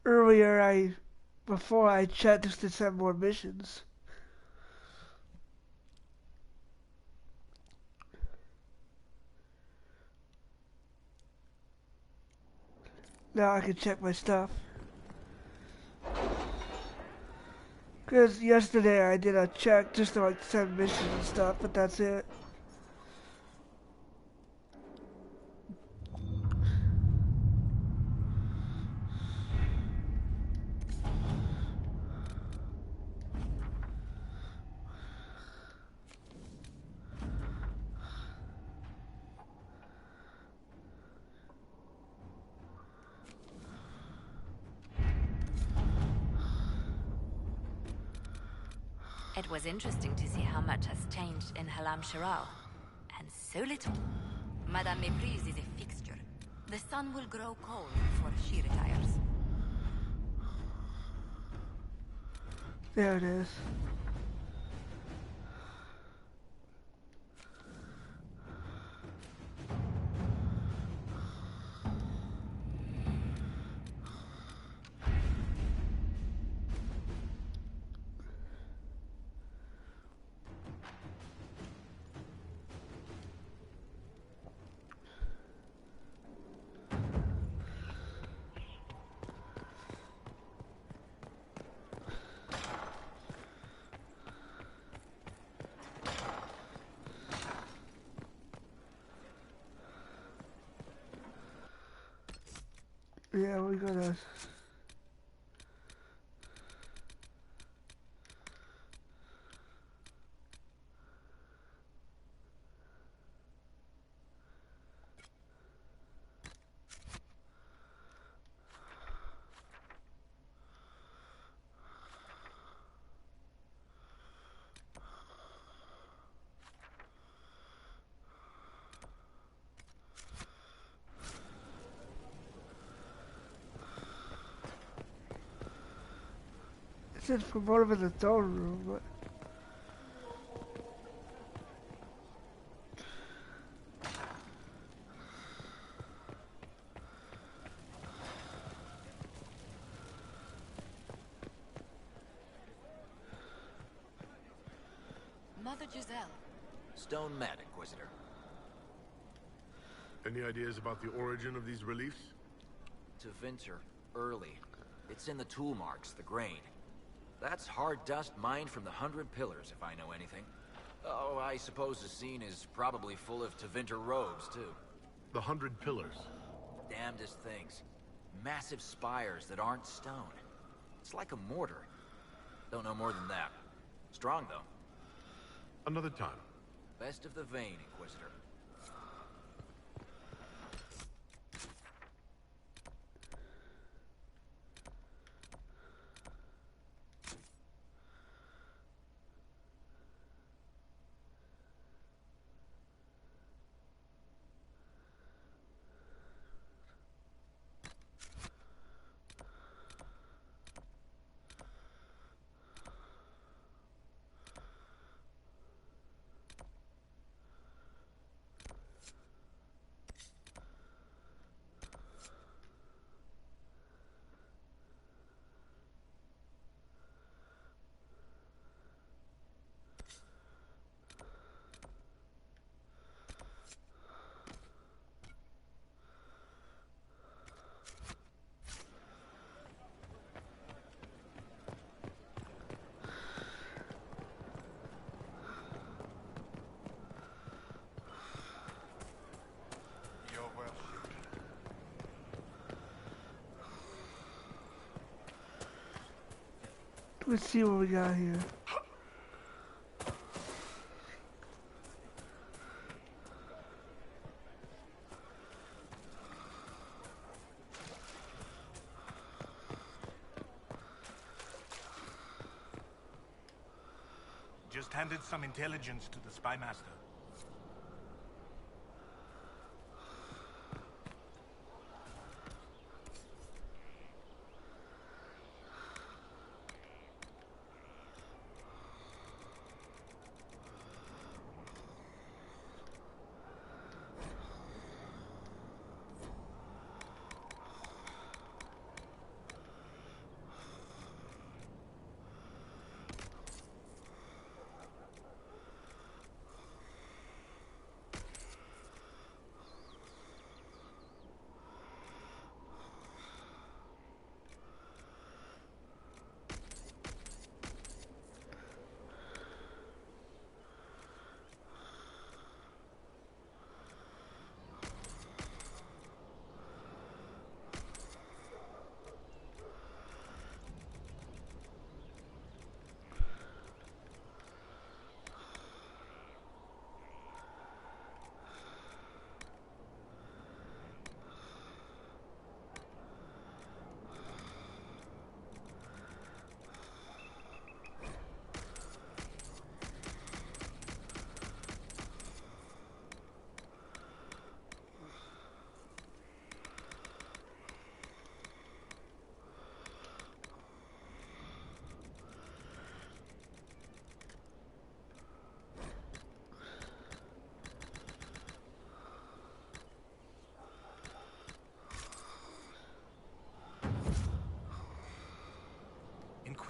earlier before I checked just to send more missions. Now I can check my stuff. Because yesterday I did a check just to like send missions and stuff, but that's it. It was interesting to see how much has changed in Halam Shiral. And so little. Madame Méprise is a fixture. The sun will grow cold before she retires. There it is. Yeah, we gotta. It says promote him in the throne room, but. Mother Giselle. Stone Mad, Inquisitor. Any ideas about the origin of these reliefs? To Vinter, early. It's in the tool marks, the grain. That's hard dust mined from the 100 Pillars, if I know anything. Oh, I suppose the scene is probably full of Tevinter robes, too. The 100 Pillars. Damnedest things. Massive spires that aren't stone. It's like a mortar. Don't know more than that. Strong, though. Another time. Best of the vein, Inquisitor. Let's see what we got here. Just handed some intelligence to the spy master.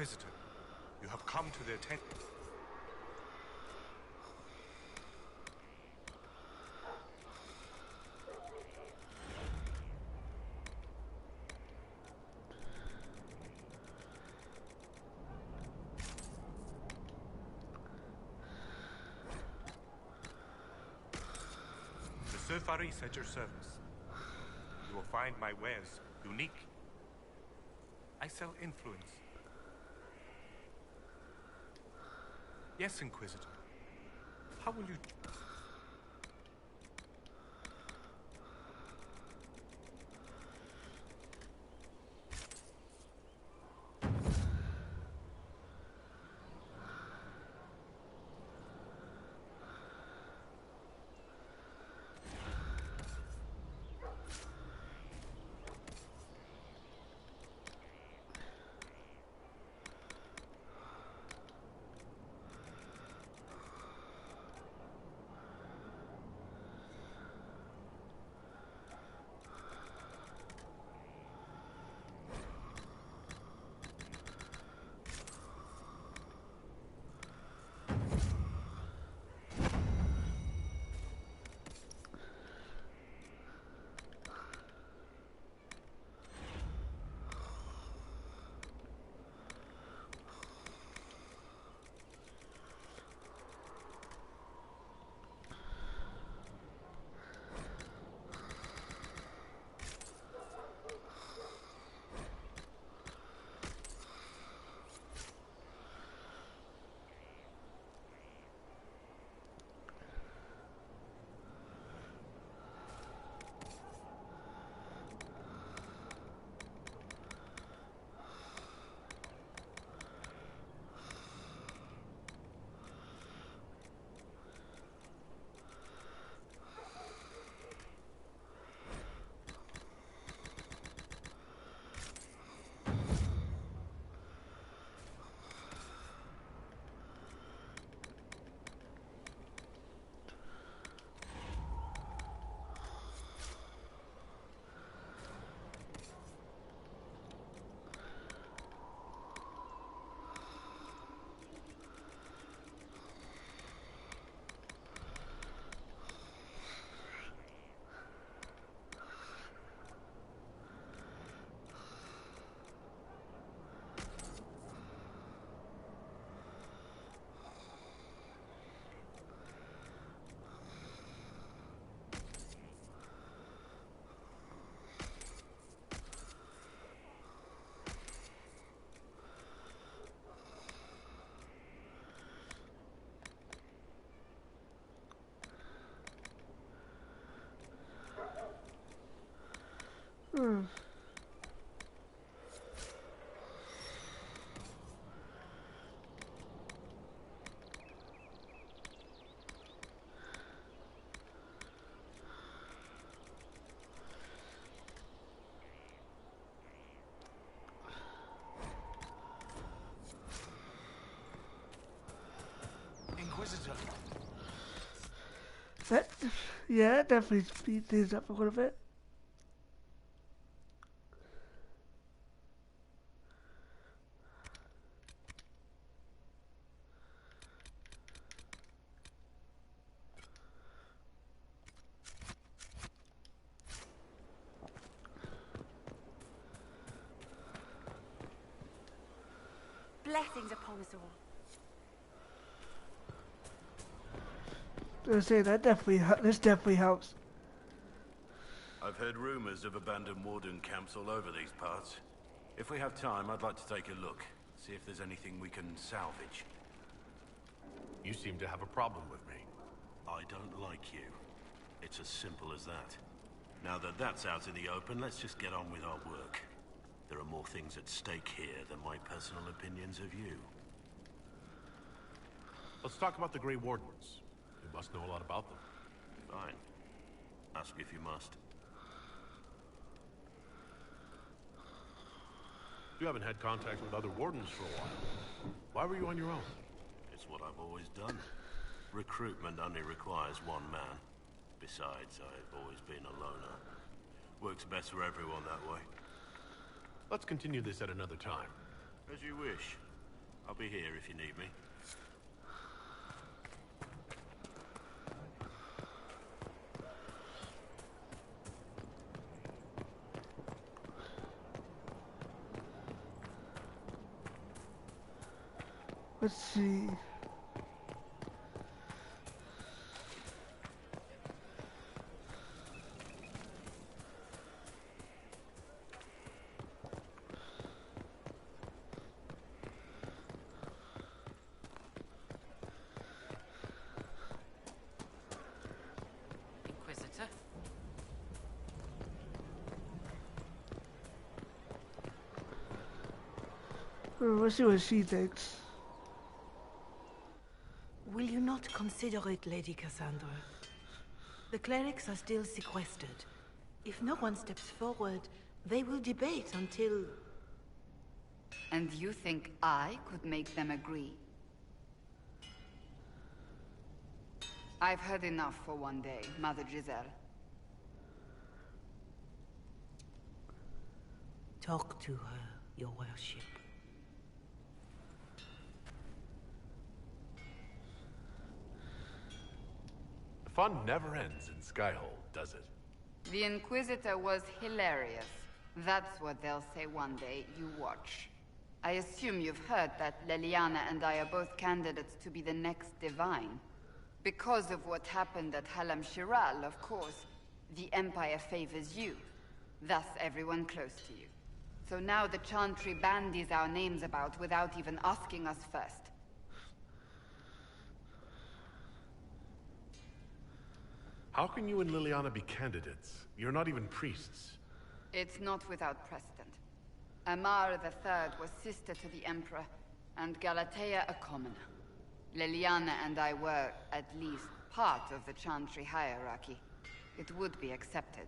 Inquisitor. You have come to the attention. The Faris at your service. You will find my wares unique. I sell influence. Yes, Inquisitor. How will you... Inquisitor. That, yeah, that definitely speed things up a little bit. Blessings upon us all. I was saying that definitely, this definitely helps. I've heard rumors of abandoned warden camps all over these parts. If we have time, I'd like to take a look, see if there's anything we can salvage. You seem to have a problem with me. I don't like you. It's as simple as that. Now that that's out in the open, let's just get on with our work. There are more things at stake here than my personal opinions of you. Let's talk about the Grey Wardens. You must know a lot about them. Fine. Ask if you must. You haven't had contact with other wardens for a while. Why were you on your own? It's what I've always done. Recruitment only requires one man. Besides, I've always been a loner. Works best for everyone that way. Let's continue this at another time. As you wish. I'll be here if you need me. Let's see. Inquisitor? Let's see what she thinks. Will you not consider it, Lady Cassandra? The clerics are still sequestered. If no one steps forward, they will debate until... And you think I could make them agree? I've heard enough for one day, Mother Giselle. Talk to her, your worship. The fun never ends in Skyhold, does it? The Inquisitor was hilarious. That's what they'll say one day, you watch. I assume you've heard that Leliana and I are both candidates to be the next Divine. Because of what happened at Halam Shiral, of course, the Empire favors you. Thus everyone close to you. So now the Chantry bandies our names about without even asking us first. How can you and Liliana be candidates? You're not even priests. It's not without precedent. Amar III was sister to the Emperor, and Galatea a commoner. Liliana and I were, at least, part of the Chantry hierarchy. It would be accepted.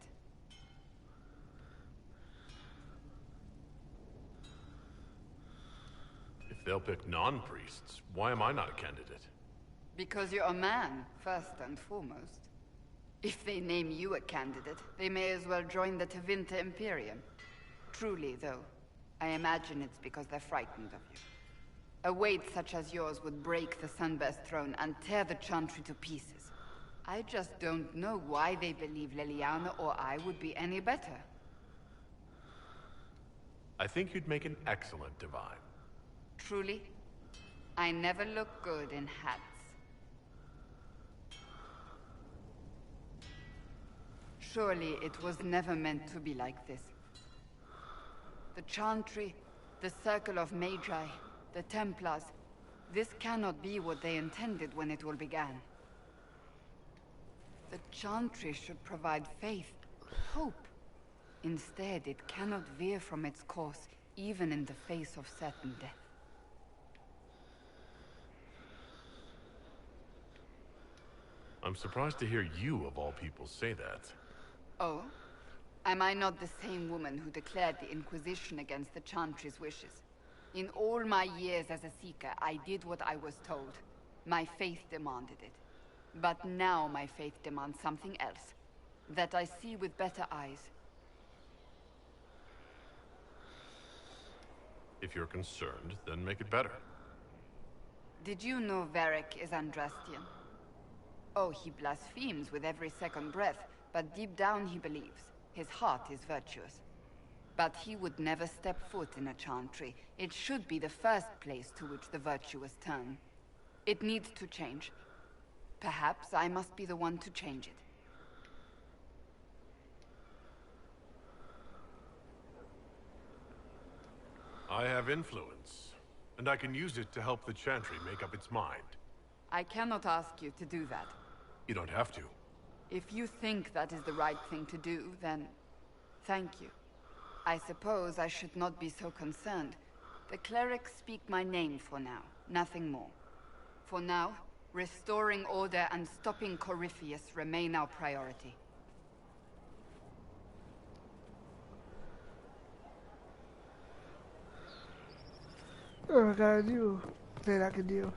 If they'll pick non-priests, why am I not a candidate? Because you're a man, first and foremost. If they name you a candidate, they may as well join the Tevinter Imperium. Truly, though, I imagine it's because they're frightened of you. A weight such as yours would break the Sunburst throne and tear the Chantry to pieces. I just don't know why they believe Leliana or I would be any better. I think you'd make an excellent divine. Truly? I never look good in hats. Surely it was never meant to be like this. The Chantry, the Circle of Magi, the Templars, this cannot be what they intended when it all began. The Chantry should provide faith, hope. Instead, it cannot veer from its course, even in the face of certain death. I'm surprised to hear you, of all people, say that. Oh? Am I not the same woman who declared the Inquisition against the Chantry's wishes? In all my years as a Seeker, I did what I was told. My faith demanded it. But now my faith demands something else. That I see with better eyes. If you're concerned, then make it better. Did you know Varric is Andrastian? Oh, he blasphemes with every second breath, but deep down he believes. His heart is virtuous. But he would never step foot in a Chantry. It should be the first place to which the virtuous turn. It needs to change. Perhaps I must be the one to change it. I have influence, and I can use it to help the Chantry make up its mind. I cannot ask you to do that. You don't have to. If you think that is the right thing to do, then thank you. I suppose I should not be so concerned. The clerics speak my name for now, nothing more. For now, restoring order and stopping Corypheus remain our priority. Oh, I gotta do that I can do.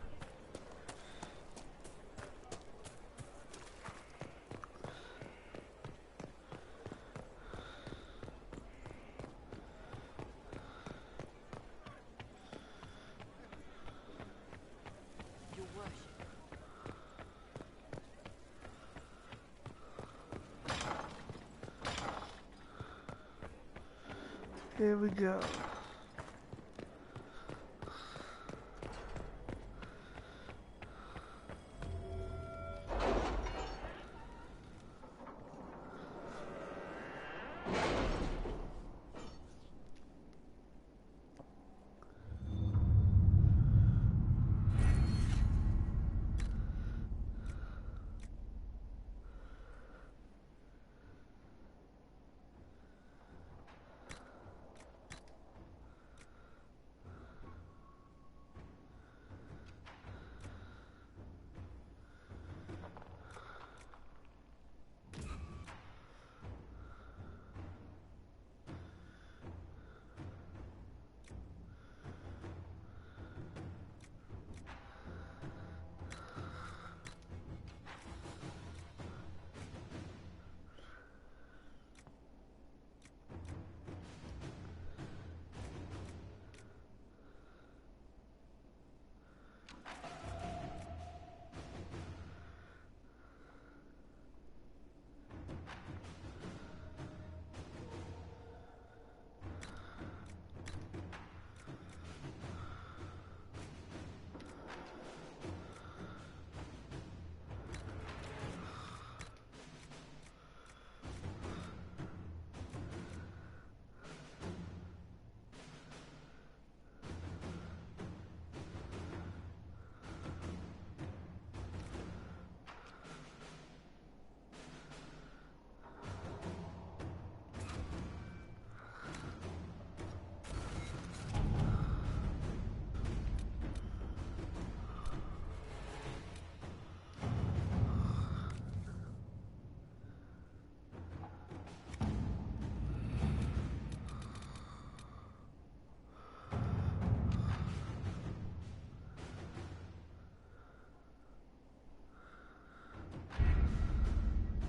Here we go.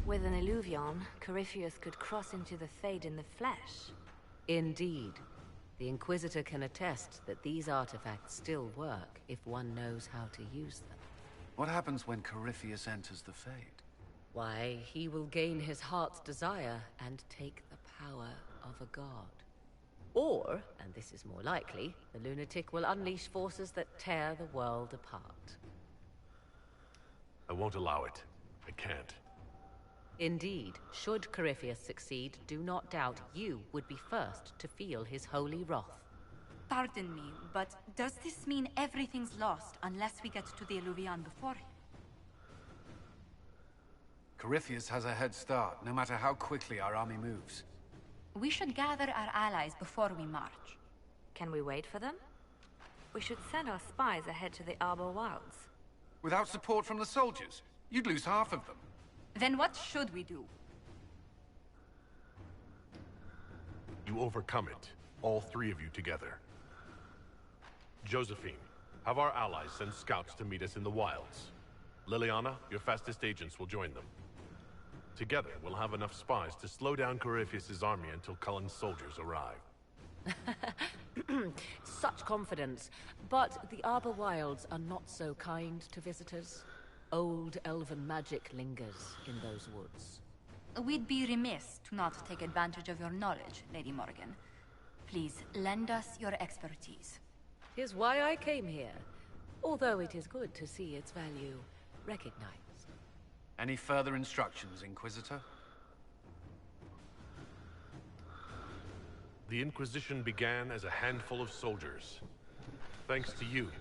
With an Illuvion, Corypheus could cross into the Fade in the flesh. Indeed. The Inquisitor can attest that these artifacts still work if one knows how to use them. What happens when Corypheus enters the Fade? Why, he will gain his heart's desire and take the power of a god. Or, and this is more likely, the lunatic will unleash forces that tear the world apart. I won't allow it. I can't. Indeed, should Corypheus succeed, do not doubt you would be first to feel his holy wrath. Pardon me, but does this mean everything's lost unless we get to the Illuvion before him? Corypheus has a head start, no matter how quickly our army moves. We should gather our allies before we march. Can we wait for them? We should send our spies ahead to the Arbor Wilds. Without support from the soldiers, you'd lose half of them. Then what should we do? You overcome it, all three of you together. Josephine, have our allies send scouts to meet us in the wilds. Liliana, your fastest agents will join them. Together, we'll have enough spies to slow down Corypheus' army until Cullen's soldiers arrive. Such confidence, but the Arbor Wilds are not so kind to visitors. Old elven magic lingers in those woods. We'd be remiss to not take advantage of your knowledge, Lady Morgan. Please, lend us your expertise. Here's why I came here, although it is good to see its value recognized. Any further instructions, Inquisitor? The Inquisition began as a handful of soldiers. Thanks to you,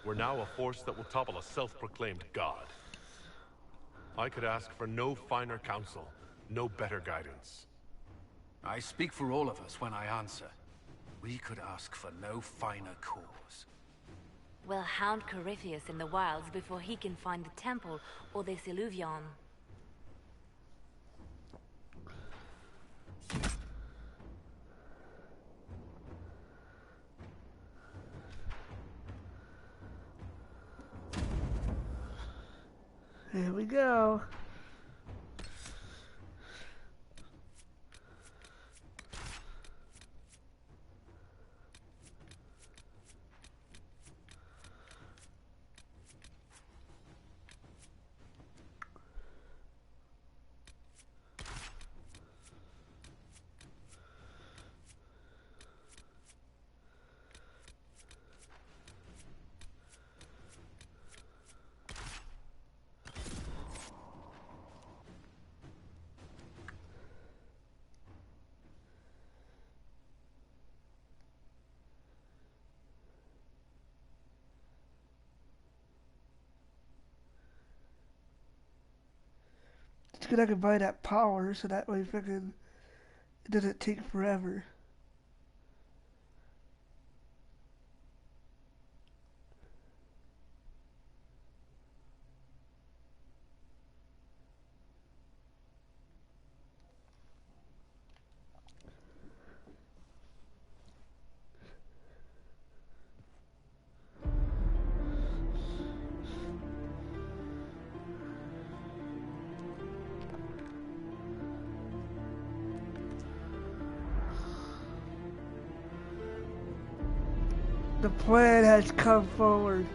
we're now a force that will topple a self-proclaimed god. I could ask for no finer counsel, no better guidance. I speak for all of us when I answer. We could ask for no finer cause. We'll hound Corypheus in the wilds before he can find the temple or this Illuvion. Here we go. good I can buy that power so that way freaking it doesn't take forever. The plan has come forward.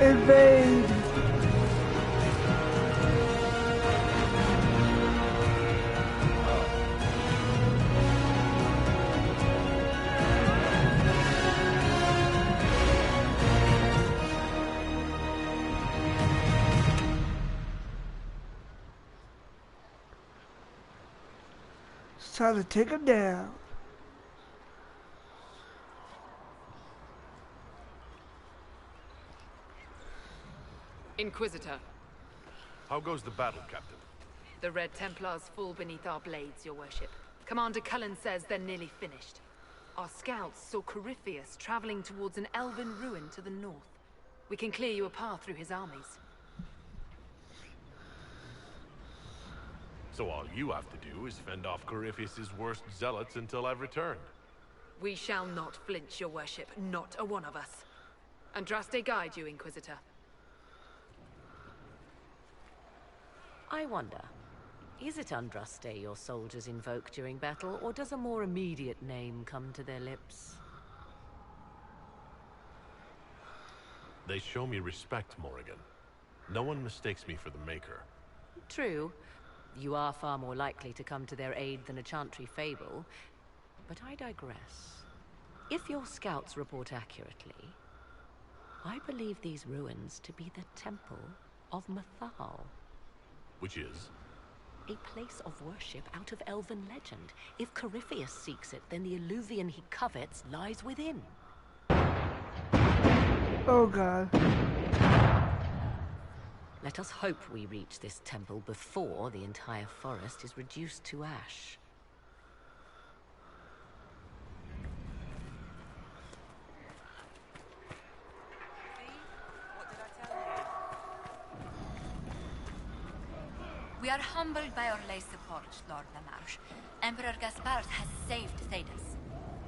Invade! It's time to take him down. Inquisitor. How goes the battle, Captain? The Red Templars fall beneath our blades, your worship. Commander Cullen says they're nearly finished. Our scouts saw Corypheus traveling towards an elven ruin to the north. We can clear you a path through his armies. So all you have to do is fend off Corypheus's worst zealots until I've returned. We shall not flinch, your worship. Not a one of us. Andraste guide you, Inquisitor. I wonder, is it Andraste your soldiers invoke during battle, or does a more immediate name come to their lips? They show me respect, Morrigan. No one mistakes me for the Maker. True. You are far more likely to come to their aid than a Chantry fable. But I digress. If your scouts report accurately, I believe these ruins to be the Temple of Mathal. Which is? A place of worship out of elven legend. If Corypheus seeks it, then the Illuvian he covets lies within. Oh god. Let us hope we reach this temple before the entire forest is reduced to ash. We are humbled by your lay support, Lord Lamarche. Emperor Gaspard has saved Thedas.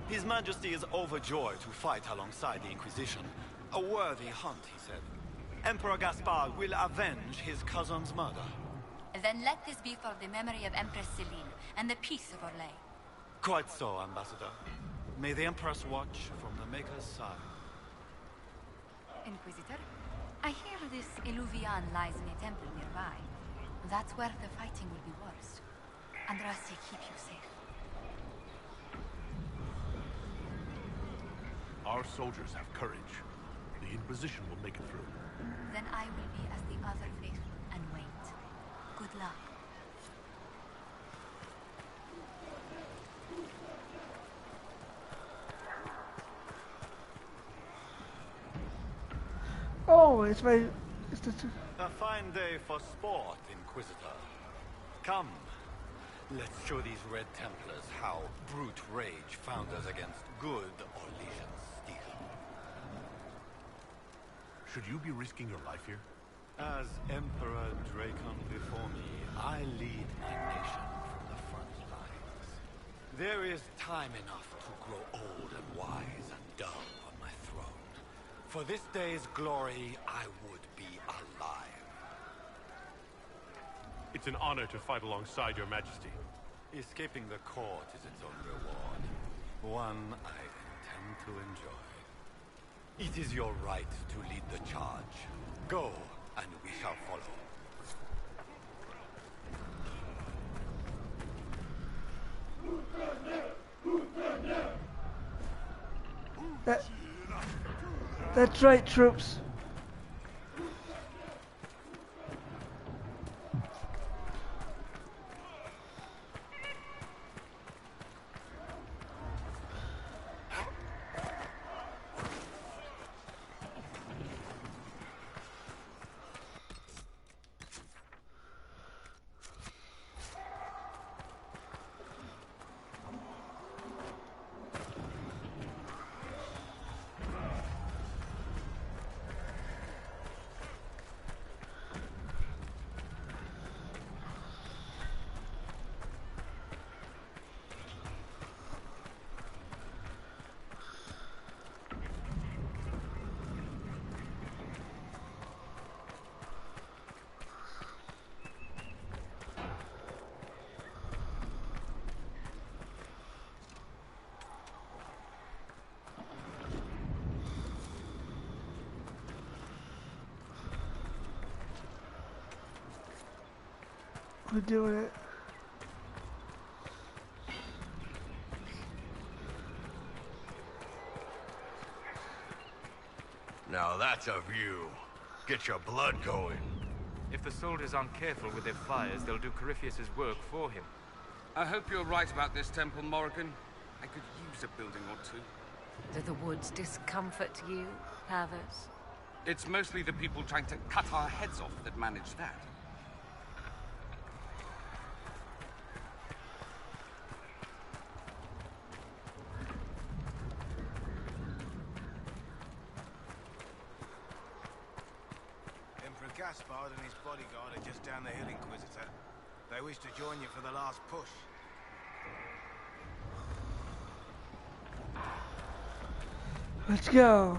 His Majesty is overjoyed to fight alongside the Inquisition. A worthy hunt, he said. Emperor Gaspard will avenge his cousin's murder. Then let this be for the memory of Empress Celine and the peace of Orlais. Quite so, Ambassador. May the Empress watch from the Maker's side. Inquisitor, I hear this Illuvian lies in a temple nearby. That's where the fighting will be worst. Andraste, keep you safe. Our soldiers have courage. The Inquisition will make it through. Then I will be as the other faithful and wait. Good luck. Oh, it's my... A fine day for sport, Inquisitor. Come, let's show these Red Templars how brute rage founders against good Orlesian steel. Should you be risking your life here? As Emperor Dracon before me, I lead my nation from the front lines. There is time enough to grow old and wise and dull on my throne. For this day's glory, I would be alive. It's an honor to fight alongside your majesty. Escaping the court is its own reward. One I intend to enjoy. It is your right to lead the charge. Go, and we shall follow. That's right, troops. We're doing it. Now that's a view. Get your blood going. If the soldiers aren't careful with their fires, they'll do Corypheus's work for him. I hope you're right about this temple, Morrigan. I could use a building or two. Do the woods discomfort you, Havers? It's mostly the people trying to cut our heads off that manage that. Emperor Gaspard and his bodyguard are just down the hill, Inquisitor. They wish to join you for the last push. Let's go.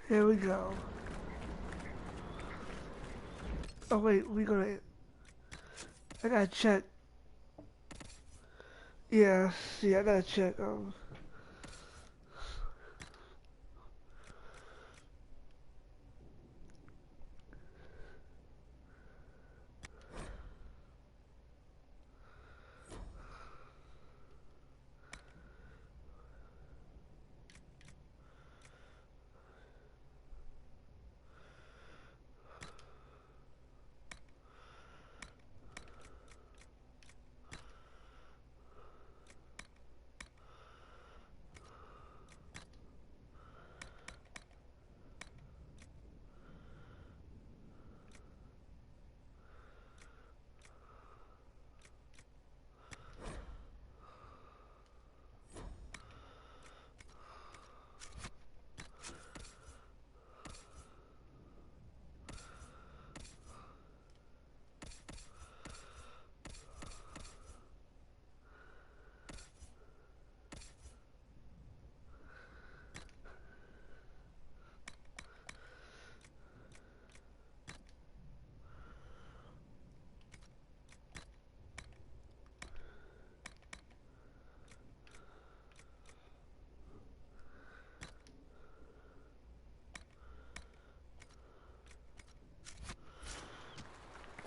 Here we go. Oh wait, I gotta check. Yeah, see, I gotta check.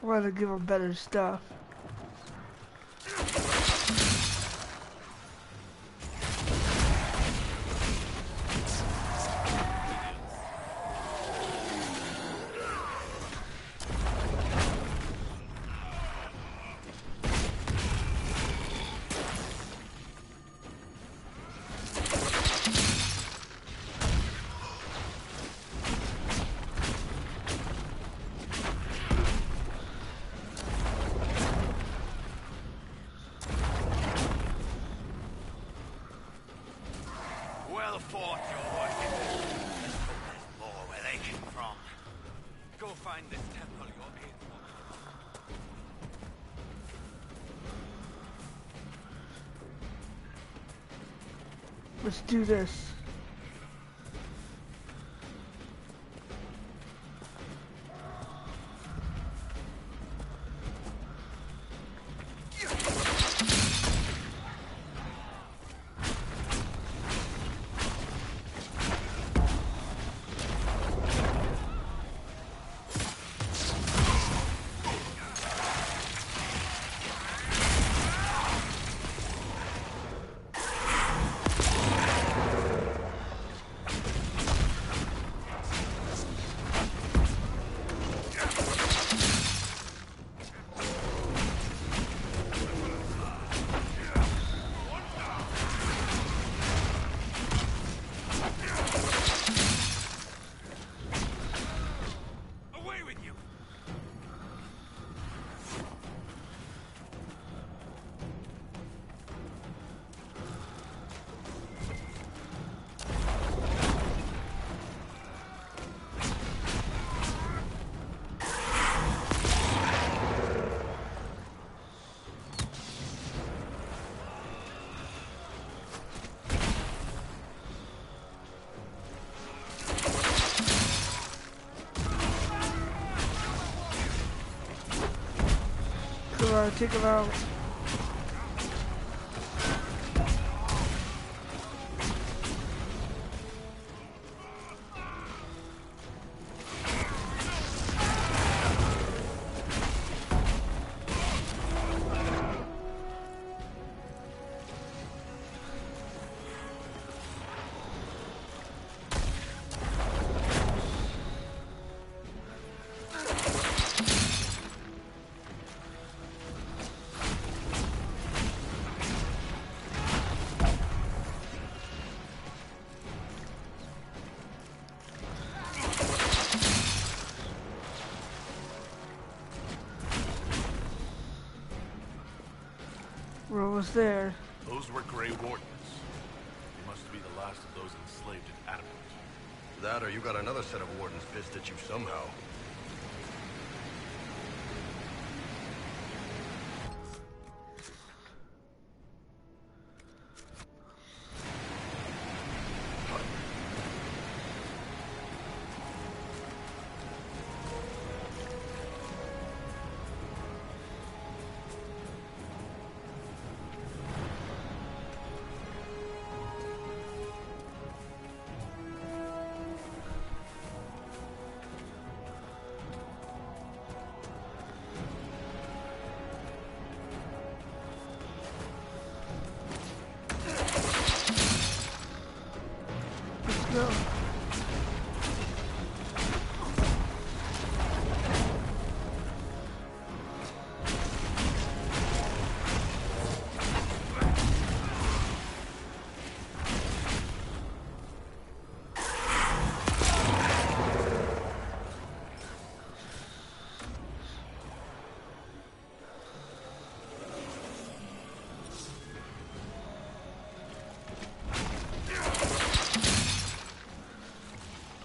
I want to give him better stuff. Well fought, your worship. There's more where they came from. Go find this temple you're in. Let's do this. Come on, take him out. We're almost there. Those were Grey Wardens. They must be the last of those enslaved at Adamant. That or you got another set of wardens pissed at you somehow. Go.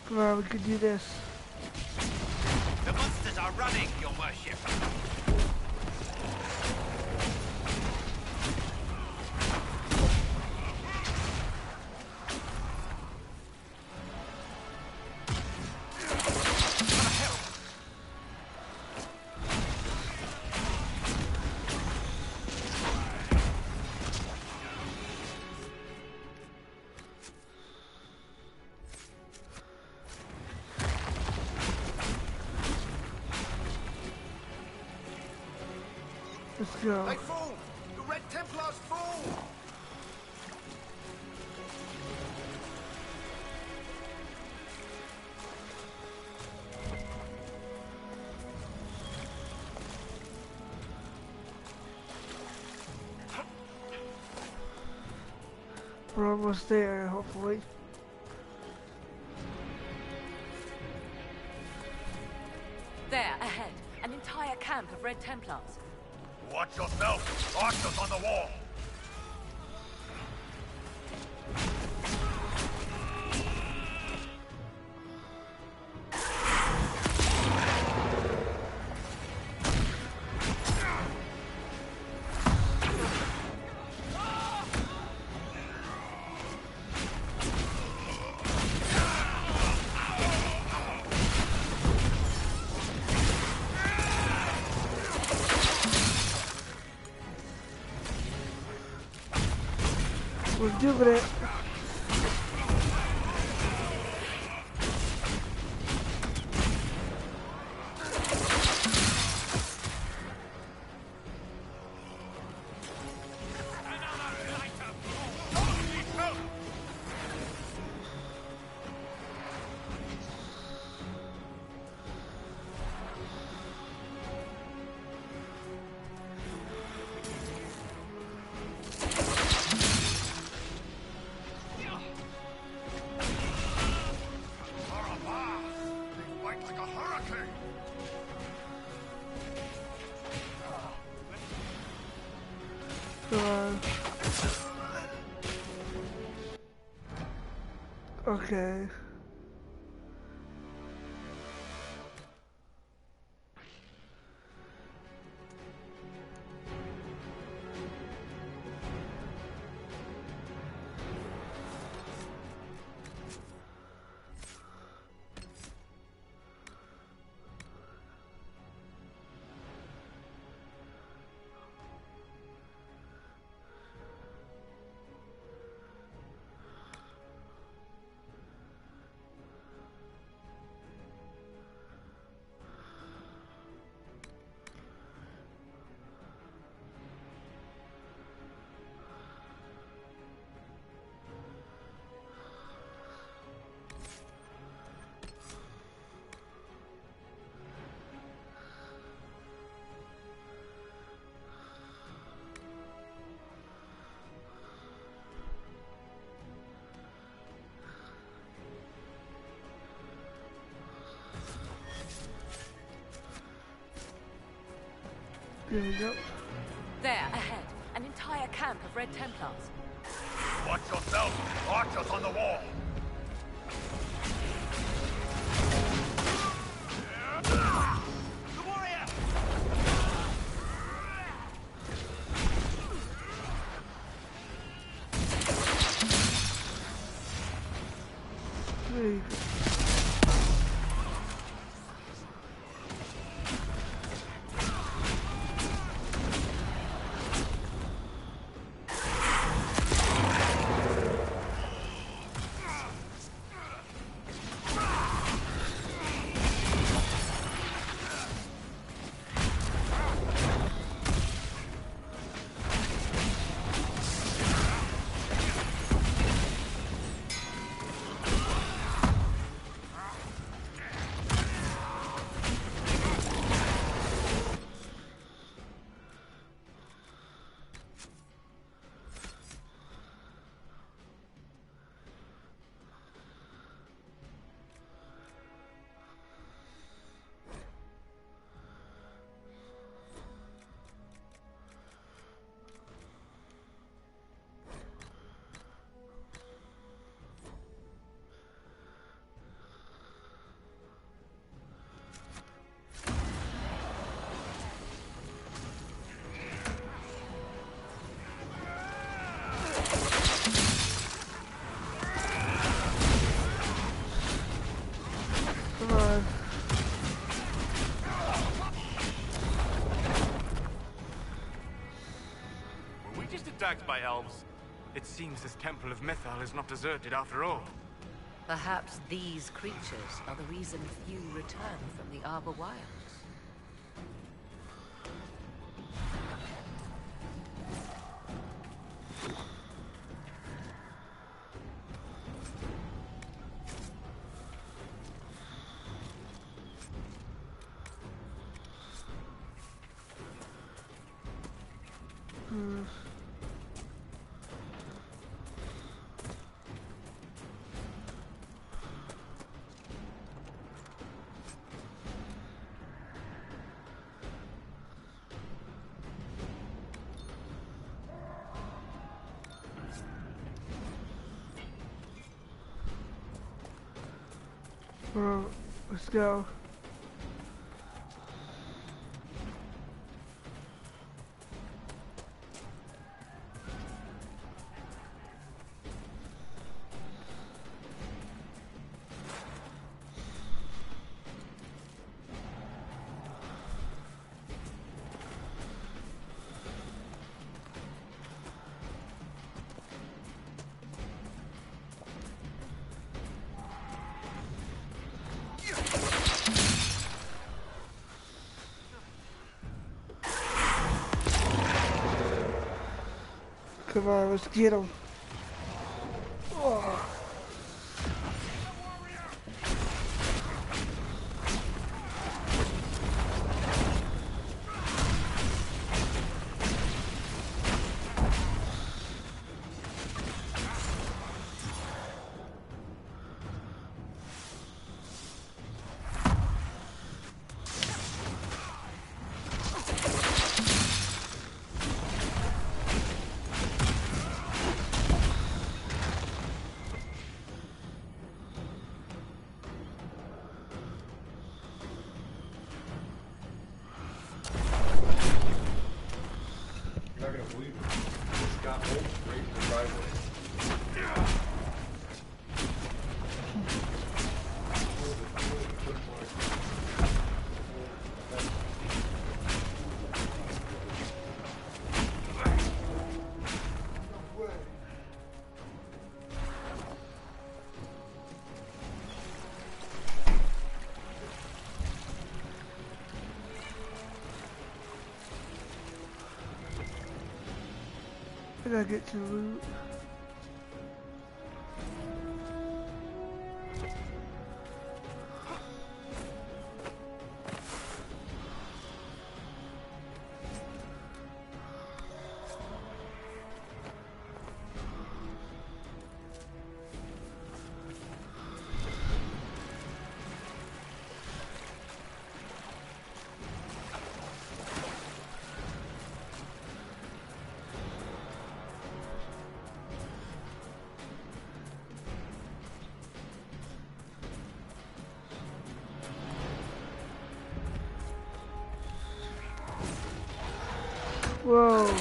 Come on, we can do this. The monsters are running, your worship. Let's go. They fall! The Red Templars fall! We're almost there, hopefully. There, ahead. An entire camp of Red Templars. Watch yourself! Archers on the wall! We're doing it. Okay. Here we go. There, ahead. An entire camp of Red Templars. Watch yourself! Archers on the wall! The warrior! There you go. Attacked by elves. It seems this Temple of Mythal is not deserted after all. Perhaps these creatures are the reason few return from the Arbor Wilds. Well, let's go. Come on, let's get him. Oh. You're not gonna believe it. This got home straight to the driveway. I gotta get to the loot. Whoa.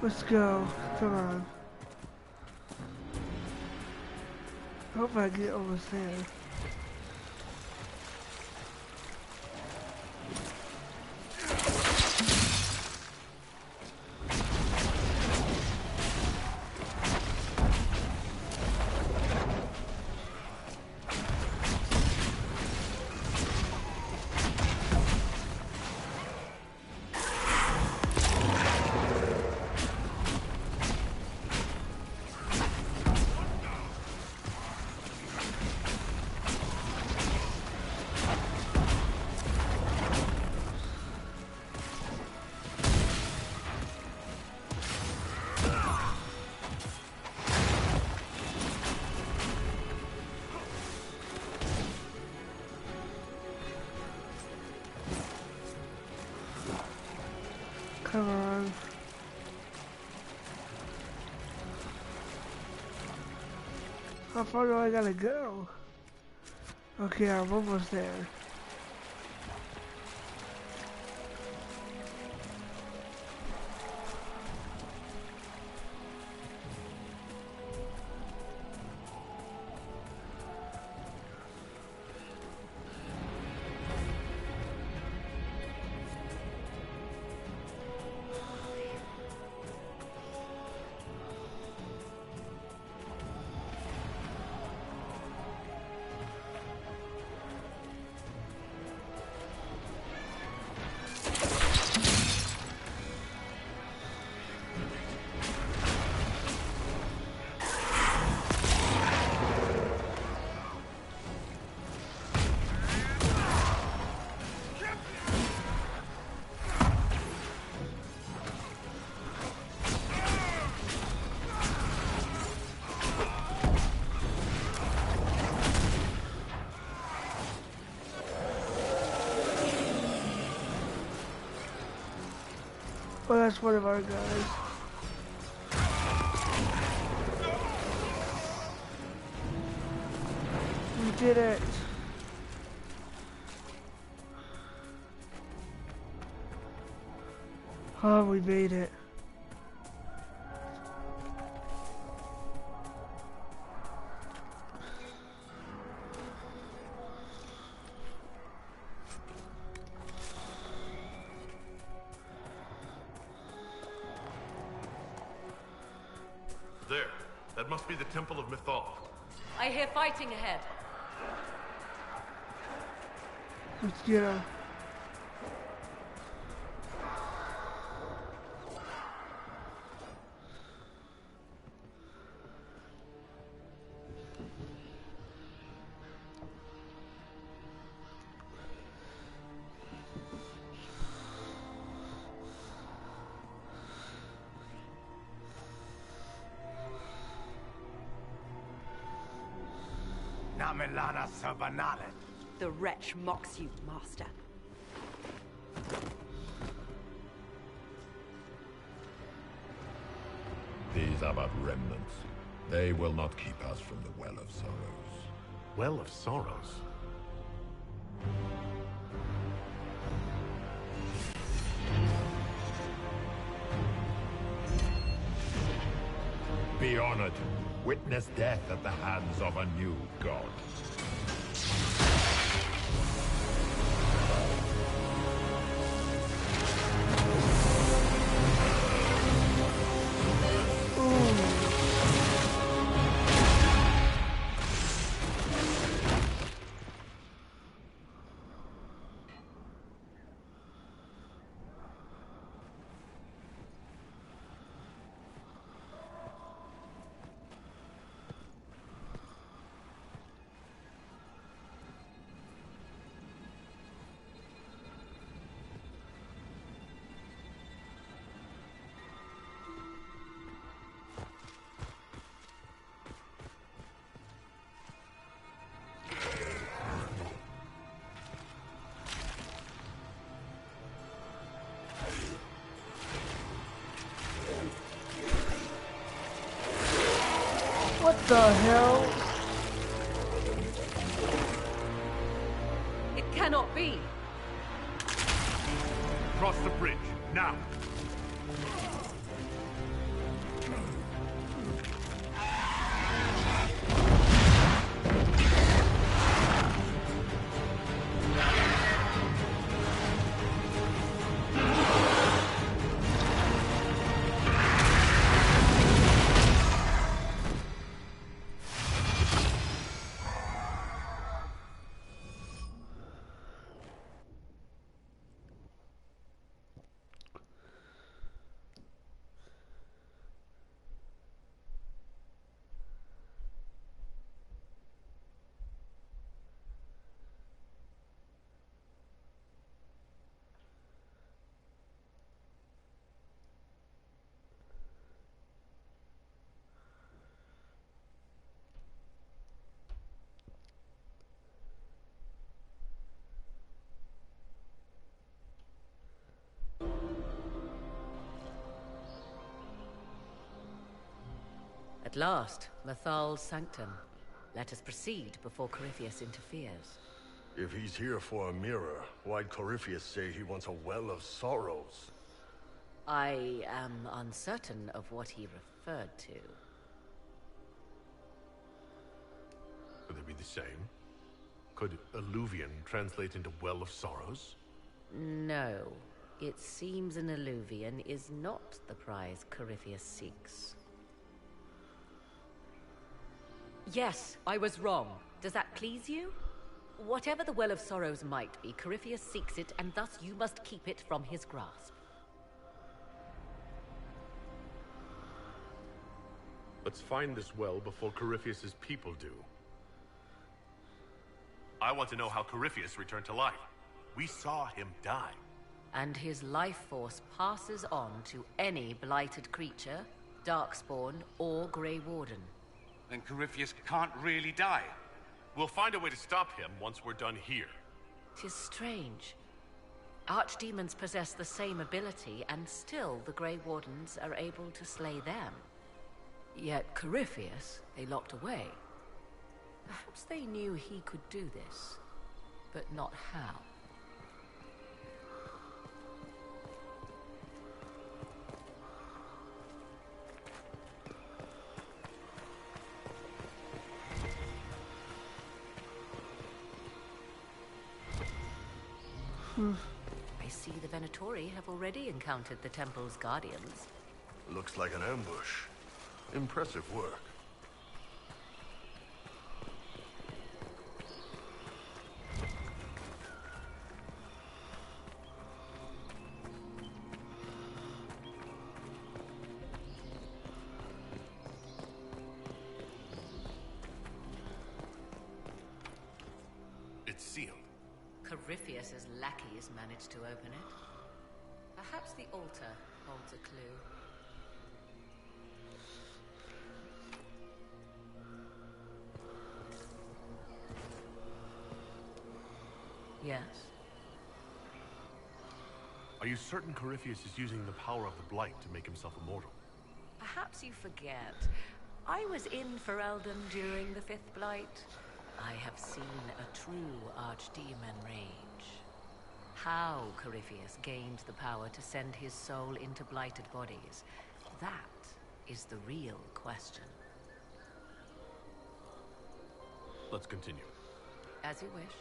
Let's go. Come on. Hope I get almost there. Come on. How far do I gotta go? Okay, I'm almost there. Well, that's one of our guys. We did it. Oh, we made it. There. That must be the Temple of Mythal. I hear fighting ahead. Let's get him. Namelana Sabanale. The wretch mocks you, master. These are but remnants. They will not keep us from the Well of Sorrows. Well of Sorrows? Be honored. Witness death at the hands of a new god. What the hell? It cannot be. Cross the bridge, now! At last, Mythal's sanctum. Let us proceed before Corypheus interferes. If he's here for a mirror, why'd Corypheus say he wants a Well of Sorrows? I am uncertain of what he referred to. Could they be the same? Could Alluvian translate into Well of Sorrows? No. It seems an Alluvian is not the prize Corypheus seeks. Yes, I was wrong. Does that please you? Whatever the Well of Sorrows might be, Corypheus seeks it, and thus you must keep it from his grasp. Let's find this well before Corypheus's people do. I want to know how Corypheus returned to life. We saw him die. And his life force passes on to any blighted creature, Darkspawn, or Grey Warden. Then Corypheus can't really die. We'll find a way to stop him once we're done here. 'Tis strange. Archdemons possess the same ability, and still the Grey Wardens are able to slay them. Yet Corypheus, they locked away. Perhaps they knew he could do this, but not how. I see the Venatori have already encountered the temple's guardians. Looks like an ambush. Impressive work. It's sealed. Corypheus's lackeys managed to open it. Perhaps the altar holds a clue. Yes? Are you certain Corypheus is using the power of the Blight to make himself immortal? Perhaps you forget. I was in Ferelden during the Fifth Blight. I have seen a true Archdemon rage. How Corypheus gained the power to send his soul into blighted bodies, that is the real question. Let's continue. As you wish.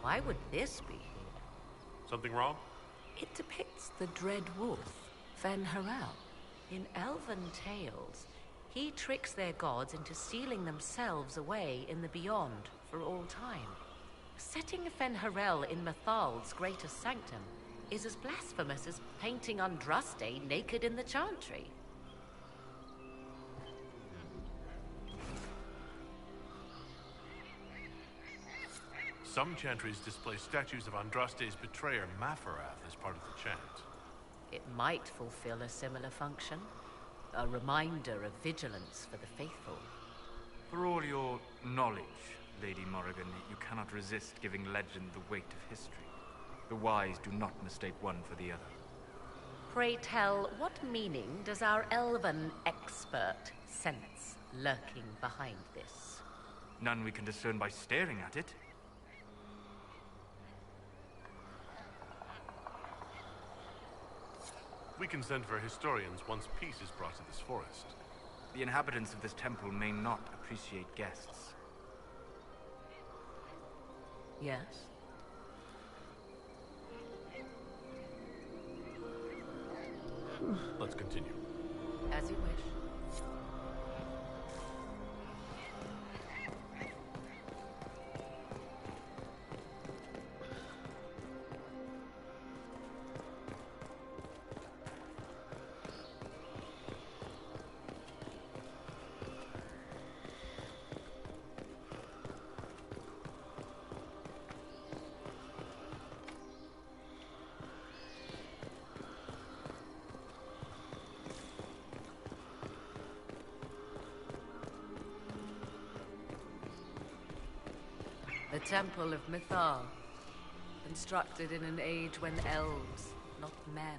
Why would this be? Something wrong? It depicts the Dread Wolf, Fen Harel. In elven tales, he tricks their gods into sealing themselves away in the beyond for all time. Setting Fen Harel in Mathal's greatest sanctum is as blasphemous as painting Andraste naked in the chantry. Some chantries display statues of Andraste's betrayer, Mafarath, as part of the chant. It might fulfill a similar function. A reminder of vigilance for the faithful. For all your knowledge, Lady Morrigan, you cannot resist giving legend the weight of history. The wise do not mistake one for the other. Pray tell, what meaning does our elven expert sense lurking behind this? None we can discern by staring at it. We can send for historians once peace is brought to this forest. The inhabitants of this temple may not appreciate guests. Yes? Let's continue. As you wish. The Temple of Mythal, constructed in an age when elves, not men,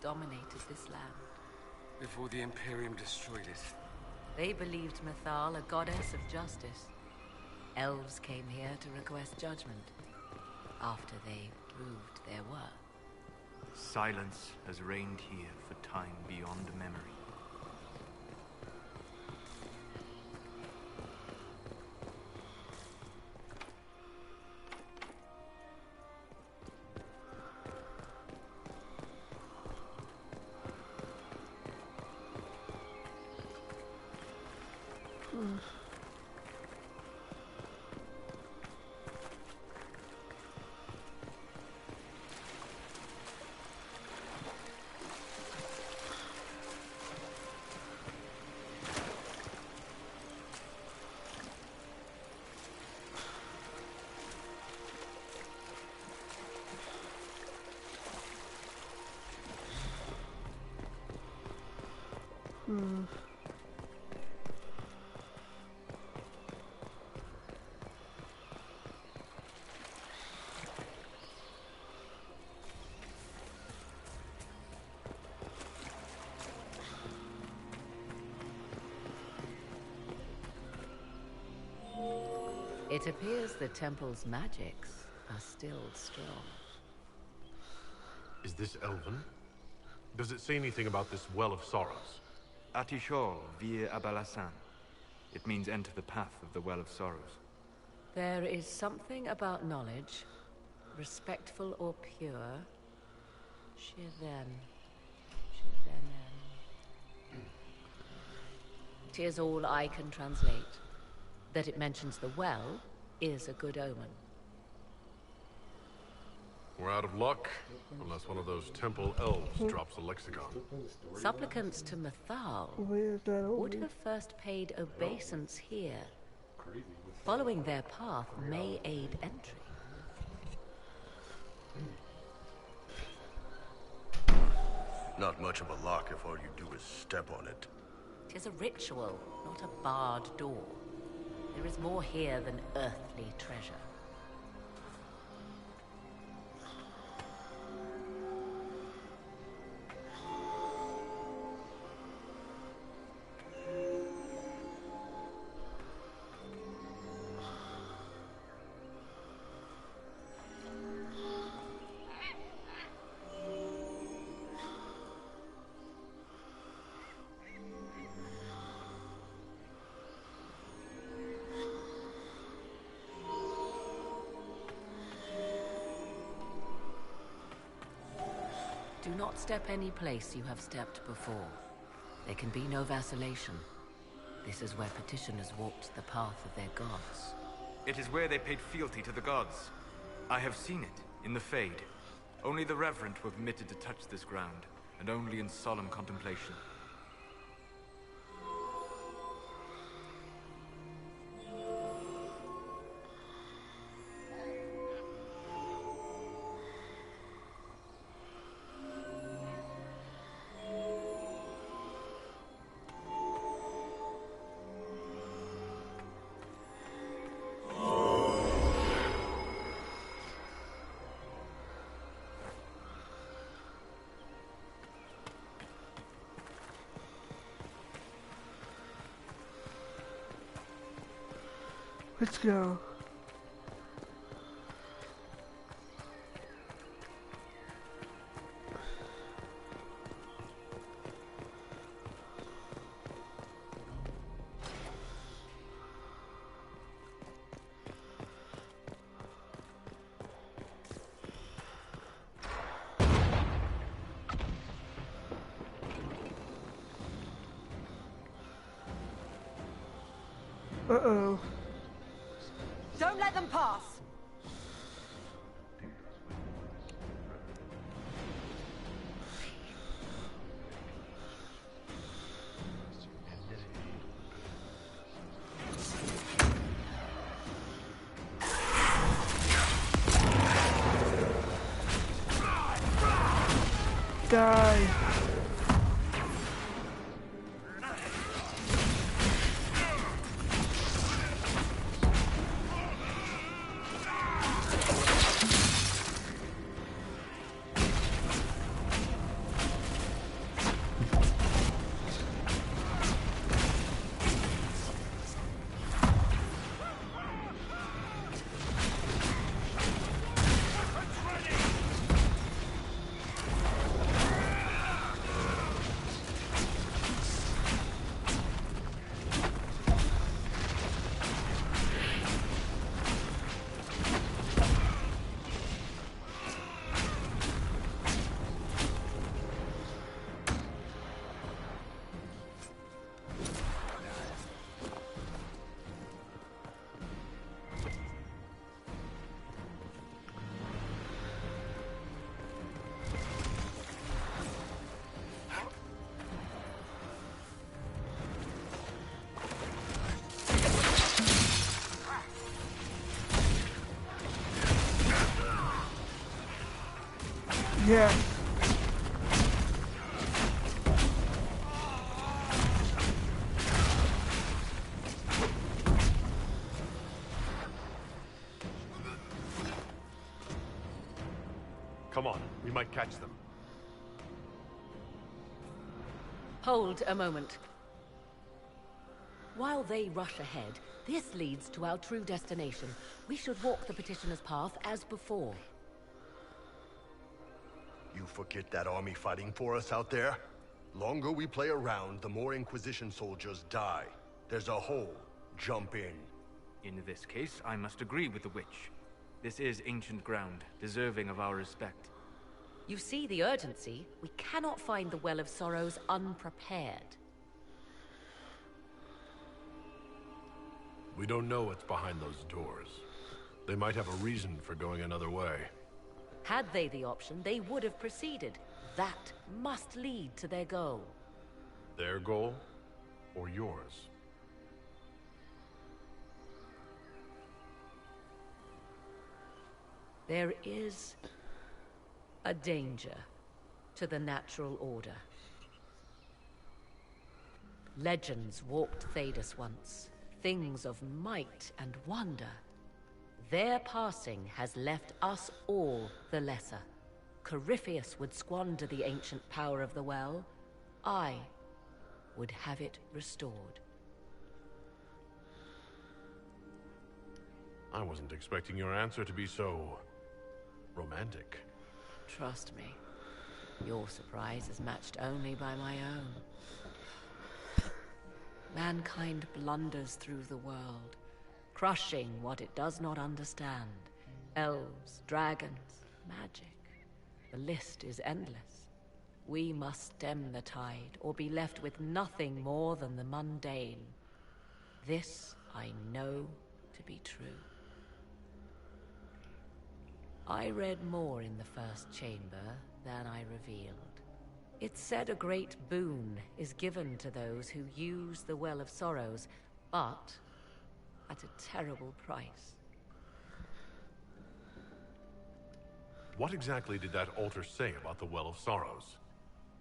dominated this land. Before the Imperium destroyed it. They believed Mythal a goddess of justice. Elves came here to request judgment, after they proved their worth. Silence has reigned here for time beyond memory. It appears the temple's magics are still strong. Is this Elven? Does it say anything about this Well of Sorrows? Atishol vir Abalasan. It means enter the path of the Well of Sorrows. There is something about knowledge, respectful or pure. Shiven. Tis all I can translate. That it mentions the well is a good omen. We're out of luck, unless one of those temple elves drops a lexicon. Supplicants to Mythal would have first paid obeisance here. Following their path may aid entry. Not much of a lock if all you do is step on it. 'Tis a ritual, not a barred door. There is more here than earthly treasure. Do not step any place you have stepped before. There can be no vacillation. This is where petitioners walked the path of their gods. It is where they paid fealty to the gods. I have seen it, in the Fade. Only the reverent were permitted to touch this ground, and only in solemn contemplation. Let's go. Uh-oh. Don't let them pass! Die. Yeah. Come on, we might catch them. Hold a moment. While they rush ahead, this leads to our true destination. We should walk the petitioner's path as before. You forget that army fighting for us out there? Longer we play around, the more Inquisition soldiers die. There's a hole. Jump in. In this case, I must agree with the witch. This is ancient ground, deserving of our respect. You see the urgency? We cannot find the Well of Sorrows unprepared. We don't know what's behind those doors. They might have a reason for going another way. Had they the option, they would have proceeded. That must lead to their goal. Their goal? Or yours? There is a danger to the natural order. Legends walked Thedas once, things of might and wonder. Their passing has left us all the lesser. Corypheus would squander the ancient power of the well. I would have it restored. I wasn't expecting your answer to be so romantic. Trust me, your surprise is matched only by my own. Mankind blunders through the world, crushing what it does not understand. Elves, dragons, magic. The list is endless. We must stem the tide, or be left with nothing more than the mundane. This I know to be true. I read more in the first chamber than I revealed. It said a great boon is given to those who use the Well of Sorrows, but at a terrible price. What exactly did that altar say about the Well of Sorrows?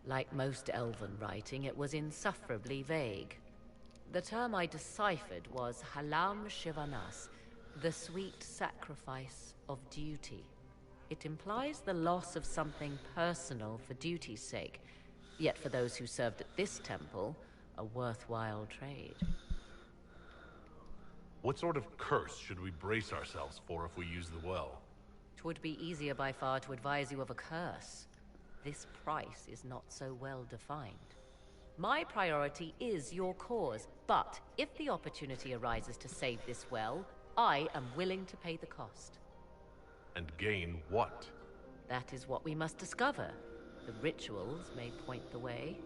Like most elven writing, it was insufferably vague. The term I deciphered was Halam Shivanas, the sweet sacrifice of duty. It implies the loss of something personal for duty's sake, yet for those who served at this temple, a worthwhile trade. What sort of curse should we brace ourselves for if we use the well? 'Twould be easier by far to advise you of a curse. This price is not so well defined. My priority is your cause, but if the opportunity arises to save this well, I am willing to pay the cost. And gain what? That is what we must discover. The rituals may point the way.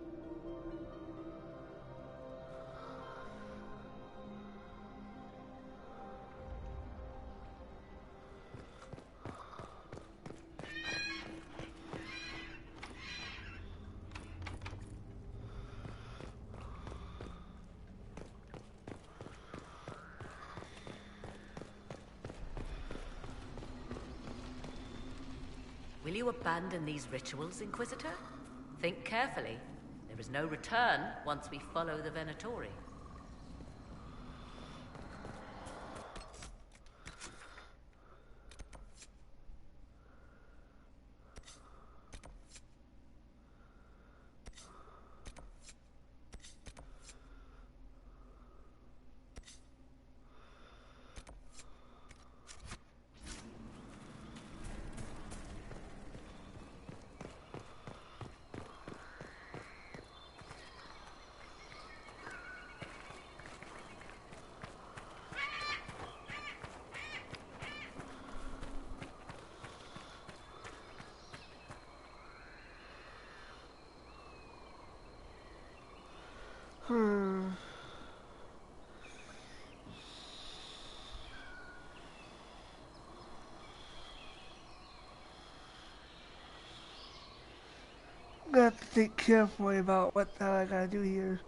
Will you abandon these rituals, Inquisitor? Think carefully. There is no return once we follow the Venatori. I have to think carefully about what the hell I gotta do here.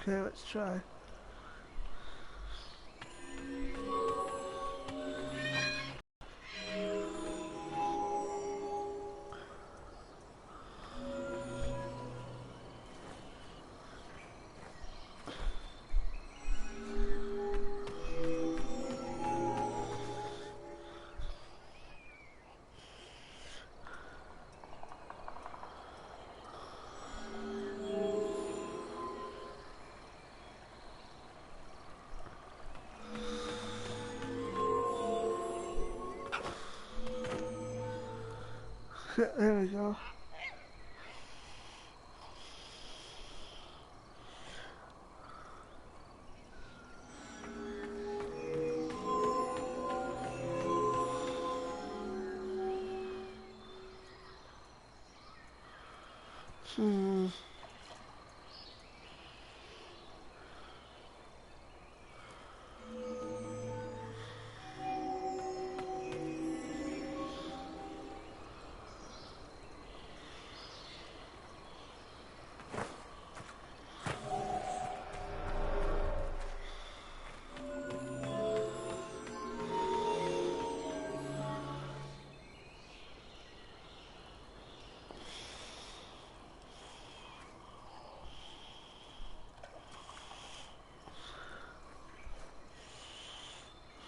Okay, let's try. There we go. Hmm.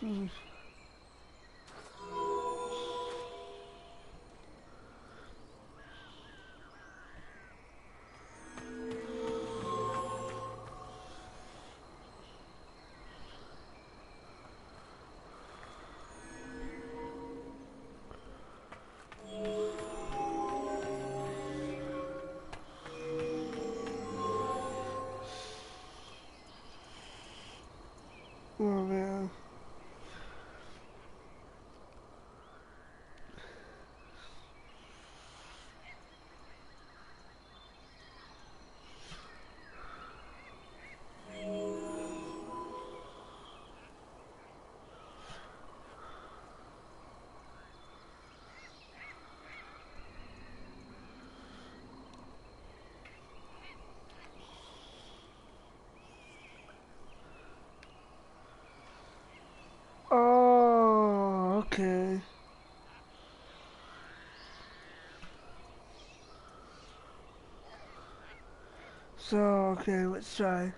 Hmm. Oh man. Oh, okay. So, okay, let's try.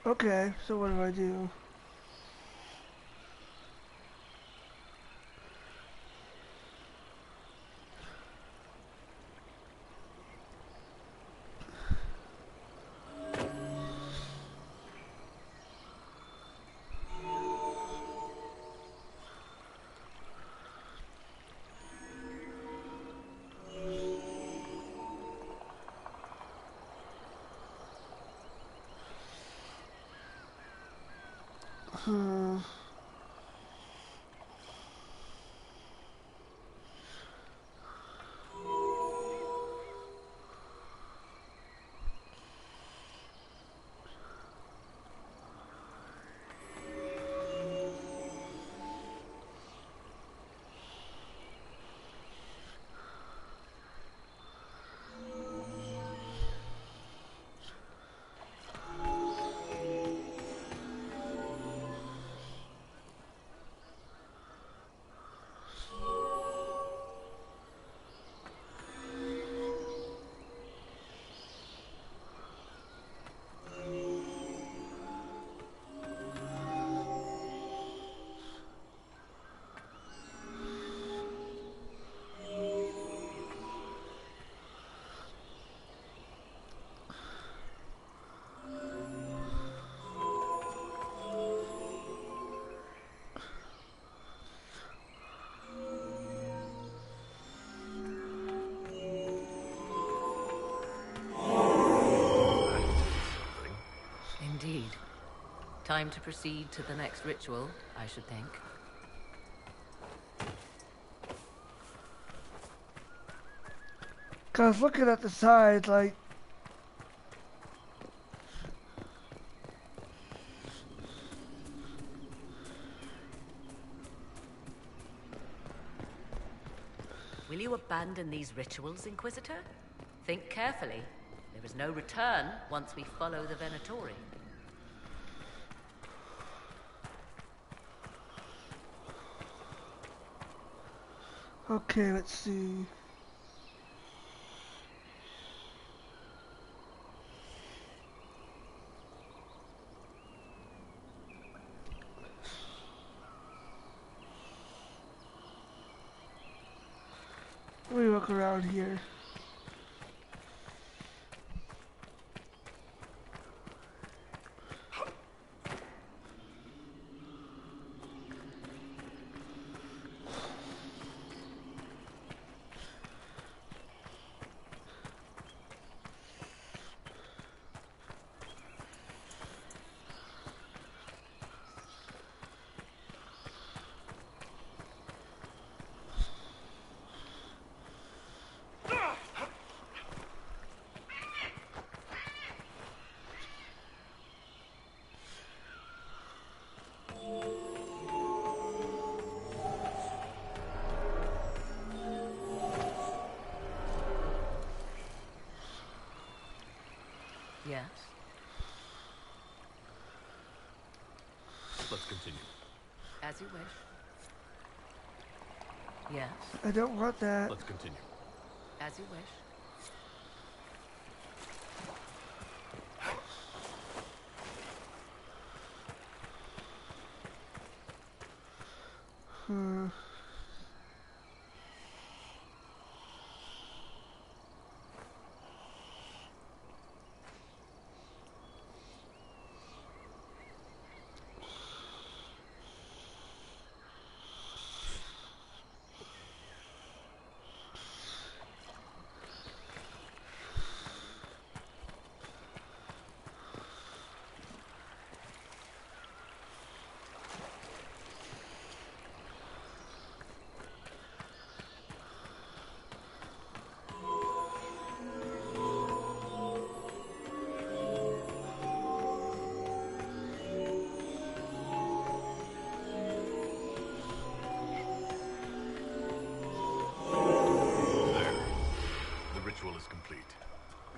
Okay, so what do I do? Hmm. Indeed. Time to proceed to the next ritual, I should think. I was looking at the side, like... Will you abandon these rituals, Inquisitor? Think carefully. There is no return once we follow the Venatori. Okay, let's see. Let me look around here. Yes? Let's continue. As you wish. Yes? I don't want that. Let's continue. As you wish.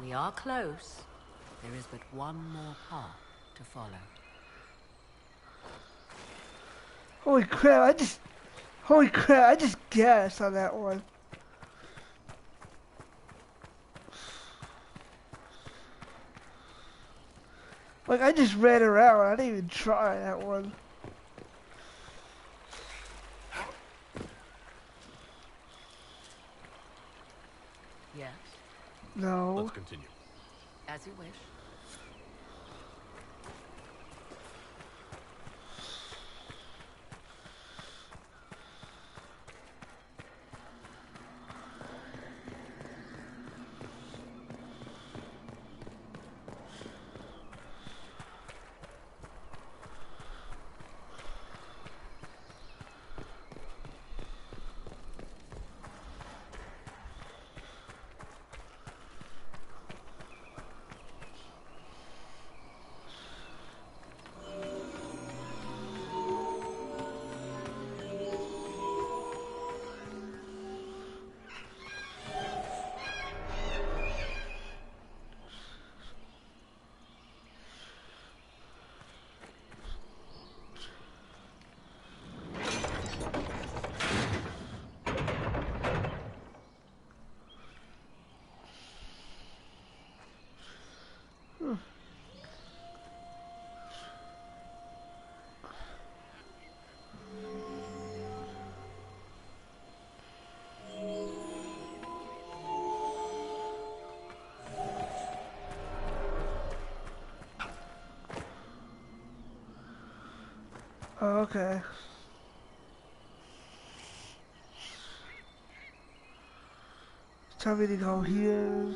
We are close. There is but one more path to follow. Holy crap, I just guessed on that one. Like, I just ran around, I didn't even try that one. Yes? No. Let's continue. As you wish. Oh, okay. Tell me to go here.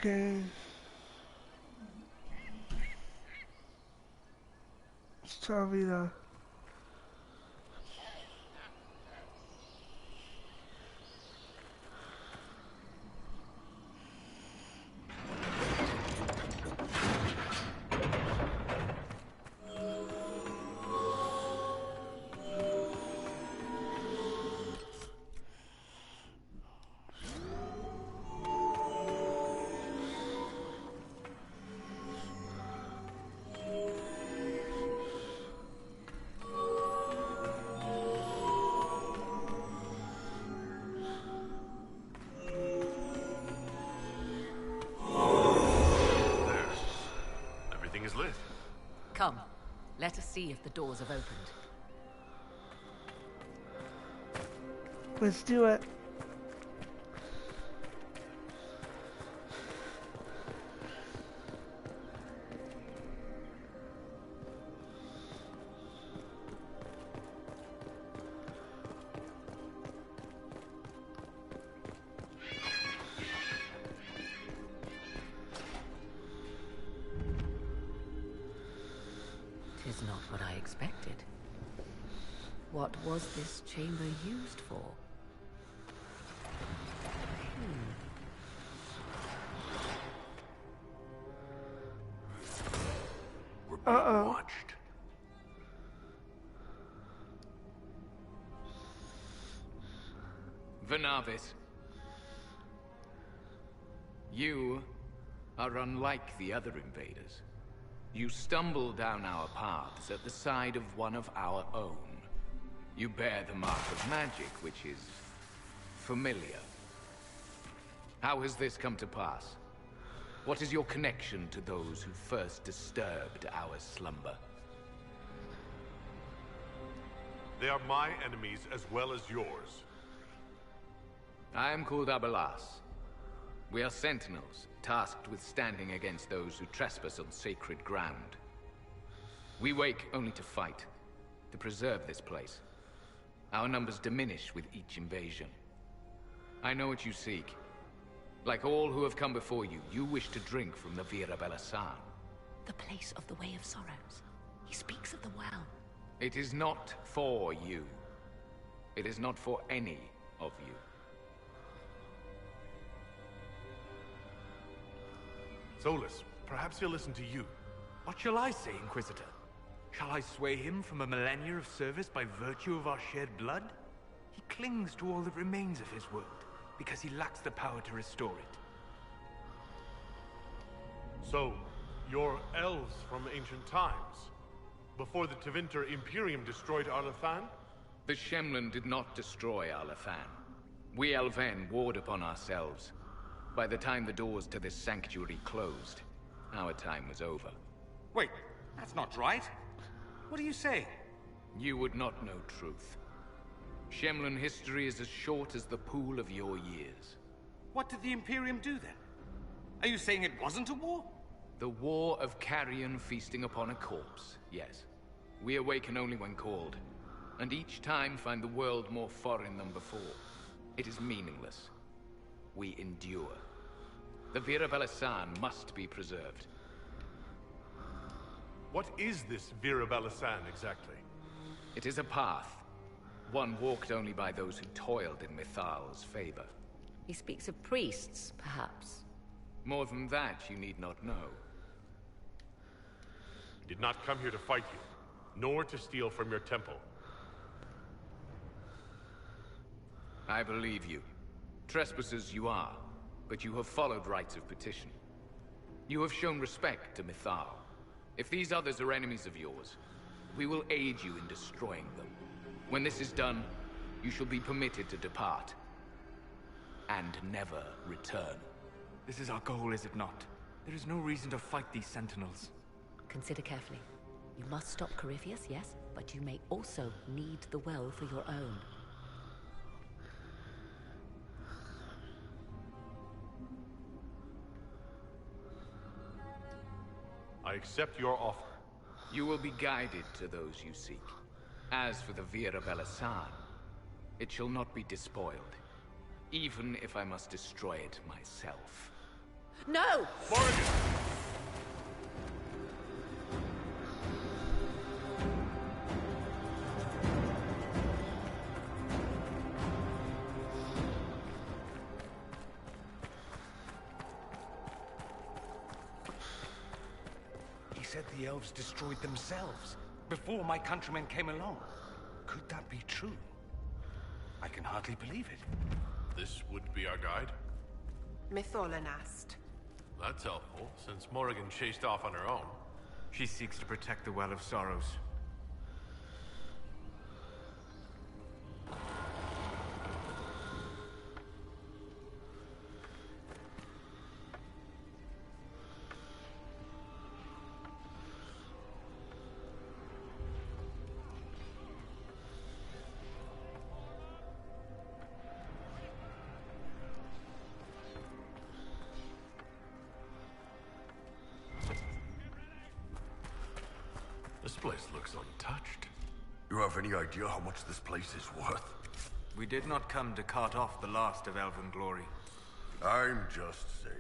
Okay. Tell me the. Is lit. Come, let us see if the doors have opened. Let's do it. Tis not what I expected. What was this chamber used for? We're being watched. Venavis, you are unlike the other invaders. You stumble down our paths at the side of one of our own. You bear the mark of magic, which is familiar. How has this come to pass? What is your connection to those who first disturbed our slumber? They are my enemies as well as yours. I am called Abelas. We are sentinels, tasked with standing against those who trespass on sacred ground. We wake only to fight, to preserve this place. Our numbers diminish with each invasion. I know what you seek. Like all who have come before you, you wish to drink from the Vira Belasan. The place of the Way of Sorrows. He speaks of the well. It is not for you. It is not for any of you. Solus, perhaps he'll listen to you. What shall I say, Inquisitor? Shall I sway him from a millennia of service by virtue of our shared blood? He clings to all that remains of his world, because he lacks the power to restore it. So, you're elves from ancient times? Before the Tevinter Imperium destroyed Arlathan? The Shemlin did not destroy Arlathan. We Elven warred upon ourselves. By the time the doors to this sanctuary closed, our time was over. Wait, that's not right. What do you say? You would not know truth. Shemlin history is as short as the pool of your years. What did the Imperium do then? Are you saying it wasn't a war? The war of carrion feasting upon a corpse, yes. We awaken only when called, and each time find the world more foreign than before. It is meaningless. We endure. The Vira Belasan must be preserved. What is this Vira Belasan exactly? It is a path. One walked only by those who toiled in Mithal's favor. He speaks of priests, perhaps. More than that, you need not know. We did not come here to fight you, nor to steal from your temple. I believe you. Trespassers you are, but you have followed rites of petition. You have shown respect to Mithal. If these others are enemies of yours, we will aid you in destroying them. When this is done, you shall be permitted to depart. And never return. This is our goal, is it not? There is no reason to fight these sentinels. Consider carefully. You must stop Corypheus, yes, but you may also need the well for your own. I accept your offer. You will be guided to those you seek. As for the Vira Belasan, it shall not be despoiled, even if I must destroy it myself. No! Morgan! He said the elves destroyed themselves before my countrymen came along. Could that be true? I can hardly believe it. This would be our guide? Mytholanast. That's helpful, since Morrigan chased off on her own. She seeks to protect the Well of Sorrows. This place looks untouched. You have any idea how much this place is worth? We did not come to cart off the last of elven glory. I'm just saying.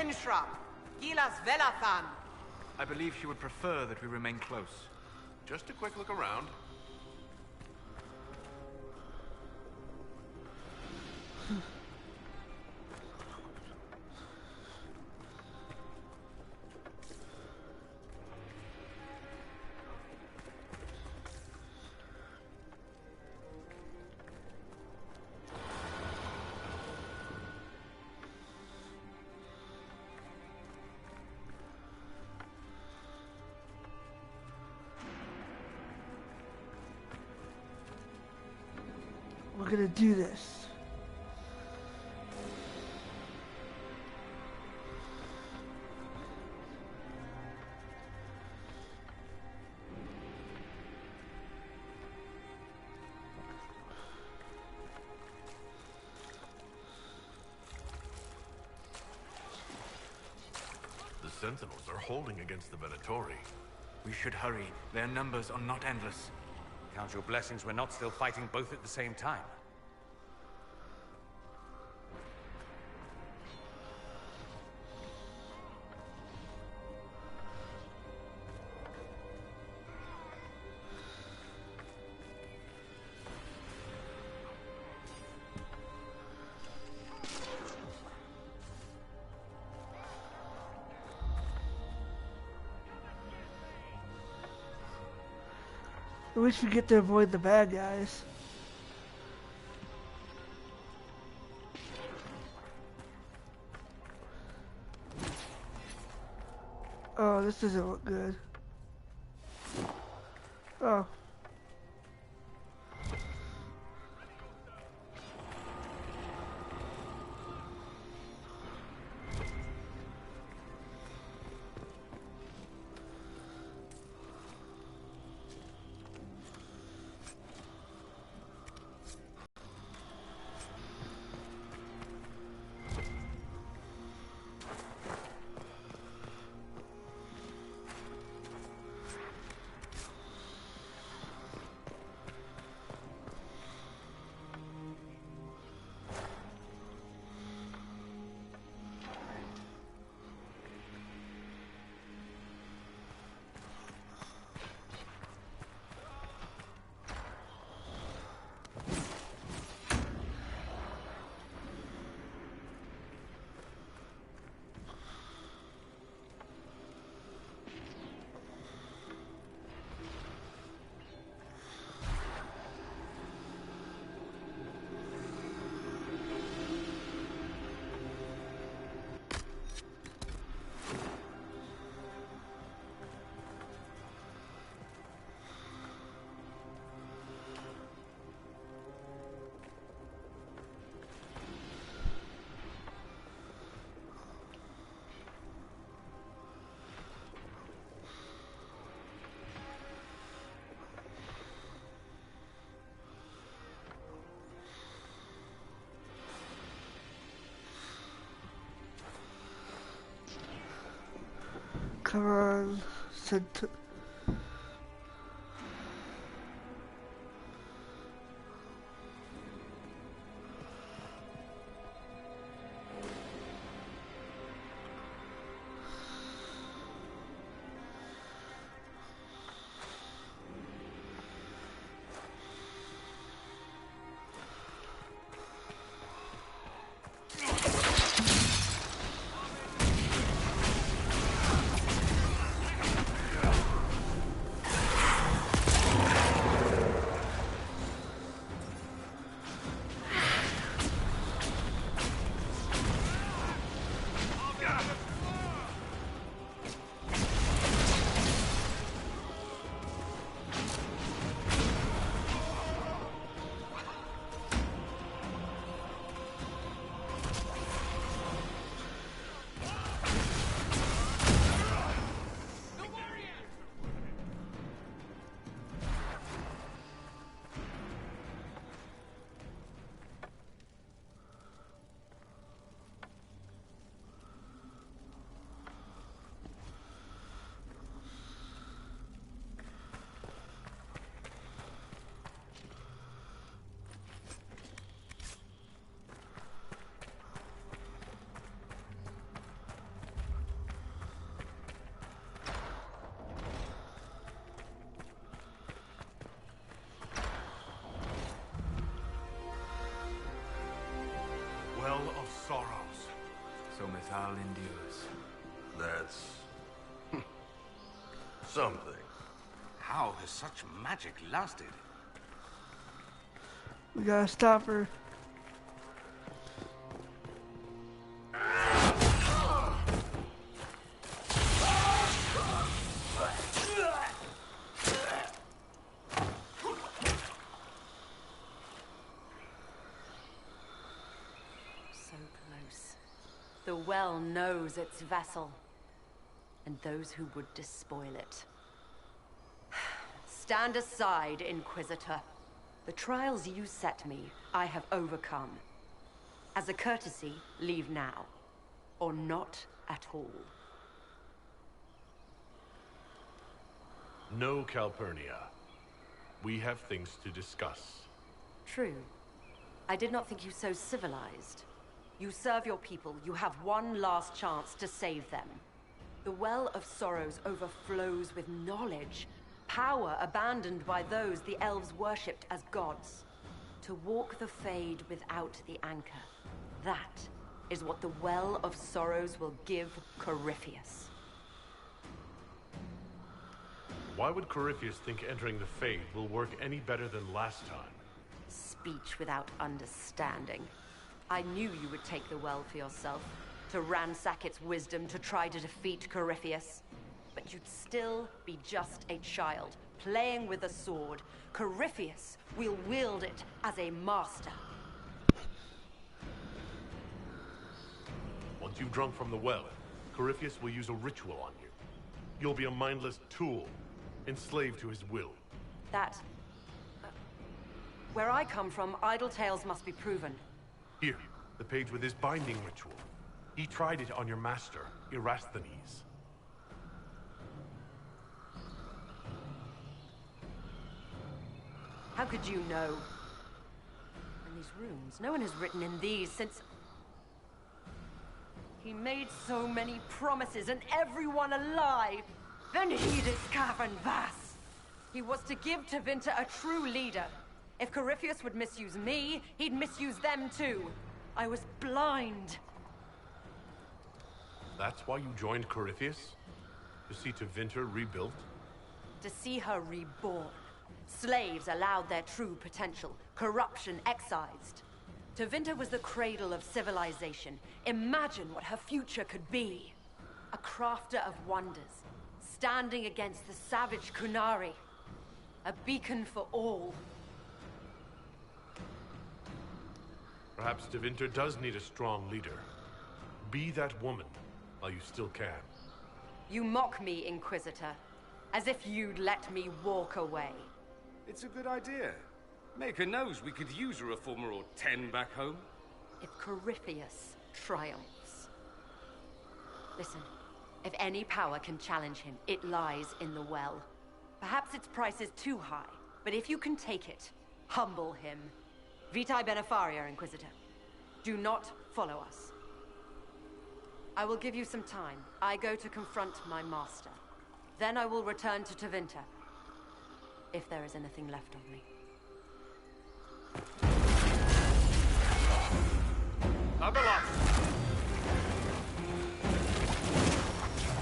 Henshram. Gilas Velathan. I believe she would prefer that we remain close. Just a quick look around. We're gonna do this. The Sentinels are holding against the Venatori. We should hurry. Their numbers are not endless. Count your blessings we're not still fighting both at the same time. At least we get to avoid the bad guys. Oh, this doesn't look good. Oh. Come on, Well of sorrows. So Mithal endures. That's... something. How has such magic lasted? we gotta stop her. The well knows its vessel, and those who would despoil it. Stand aside, Inquisitor. The trials you set me, I have overcome. As a courtesy, leave now, or not at all. No, Calpurnia. We have things to discuss. True. I did not think you so civilized. You serve your people. You have one last chance to save them. The Well of Sorrows overflows with knowledge, power abandoned by those the elves worshipped as gods. To walk the Fade without the anchor. That is what the Well of Sorrows will give Corypheus. Why would Corypheus think entering the Fade will work any better than last time? Speech without understanding. I knew you would take the well for yourself, to ransack its wisdom to try to defeat Corypheus. But you'd still be just a child, playing with a sword. Corypheus will wield it as a master. Once you've drunk from the well, Corypheus will use a ritual on you. You'll be a mindless tool, enslaved to his will. That... where I come from, idle tales must be proven. Here, the page with his binding ritual. He tried it on your master, Erasthenes. How could you know? And these runes, no one has written in these since... He made so many promises, and everyone alive! Then his cavern vast! He was to give to Winter a true leader. If Corypheus would misuse me, he'd misuse them too. I was blind. That's why you joined Corypheus? To see Tevinter rebuilt? To see her reborn. Slaves allowed their true potential, corruption excised. Tevinter was the cradle of civilization. Imagine what her future could be. A crafter of wonders, standing against the savage Kunari. A beacon for all. Perhaps Tevinter does need a strong leader. Be that woman, while you still can. You mock me, Inquisitor, as if you'd let me walk away. It's a good idea. Maker knows we could use a reformer or 10 back home. If Corypheus triumphs. Listen, If any power can challenge him, it lies in the well. Perhaps its price is too high, but if you can take it, humble him. Vitae Benefaria, Inquisitor. Do not follow us. I will give you some time. I go to confront my master. Then I will return to Tevinter. If there is anything left of me. Abeloth!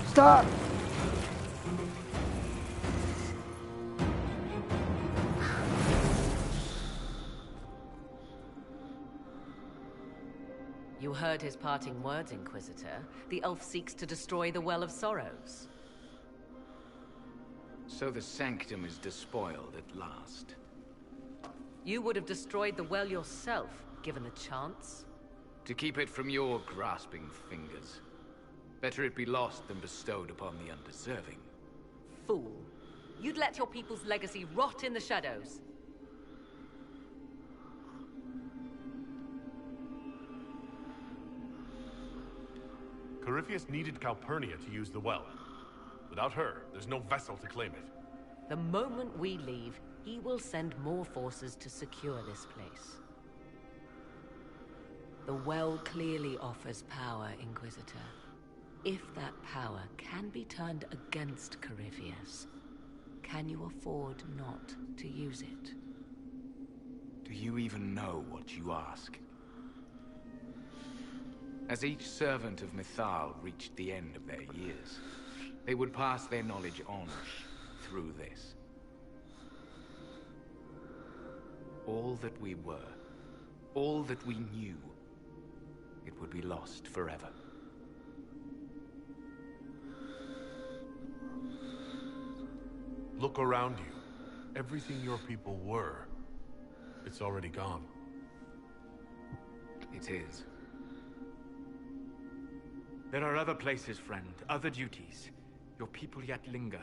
Stop! You heard his parting words, Inquisitor. The elf seeks to destroy the Well of Sorrows. So the Sanctum is despoiled at last. You would have destroyed the well yourself, given the chance. To keep it from your grasping fingers. Better it be lost than bestowed upon the undeserving. Fool. You'd let your people's legacy rot in the shadows. Corypheus needed Calpurnia to use the well. Without her, there's no vessel to claim it. The moment we leave, he will send more forces to secure this place. The well clearly offers power, Inquisitor. If that power can be turned against Corypheus, can you afford not to use it? Do you even know what you ask? As each servant of Mythal reached the end of their years, they would pass their knowledge on through this. All that we were, all that we knew, it would be lost forever. Look around you. Everything your people were, it's already gone. It is. There are other places, friend, other duties. Your people yet linger.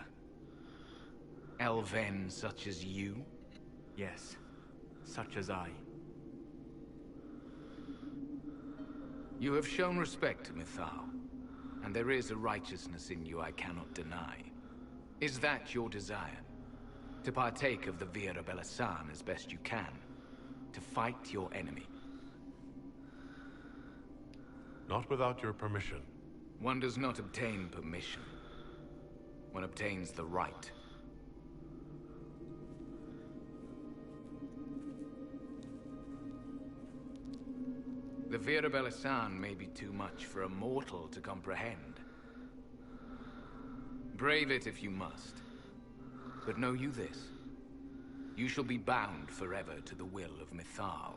Elven such as you? Yes, such as I. You have shown respect to Mythal, and there is a righteousness in you I cannot deny. Is that your desire? To partake of the Vira Belasan as best you can? To fight your enemy? Not without your permission. One does not obtain permission. One obtains the right. The Vira Belasan may be too much for a mortal to comprehend. Brave it if you must. But know you this. You shall be bound forever to the will of Mythal.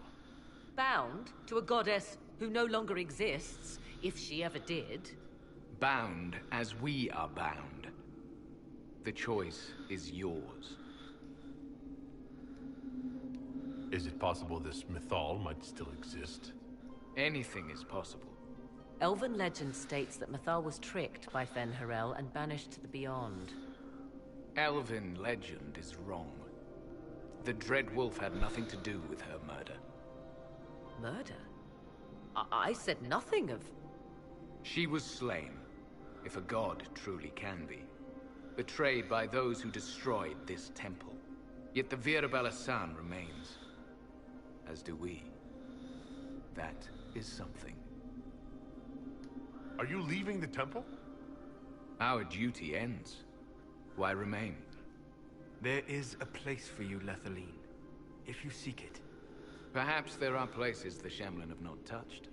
Bound to a goddess who no longer exists, if she ever did. Bound as we are bound. The choice is yours. Is it possible this Mythal might still exist? Anything is possible. Elven legend states that Mythal was tricked by Fen-Harel and banished to the Beyond. Elven legend is wrong. The Dread Wolf had nothing to do with her murder. Murder? I said nothing of... She was slain, if a god truly can be. Betrayed by those who destroyed this temple. Yet the Vira Belasan remains. As do we. That is something. Are you leaving the temple? Our duty ends. Why remain? There is a place for you, Lethaline, if you seek it. Perhaps there are places the Shemlin have not touched.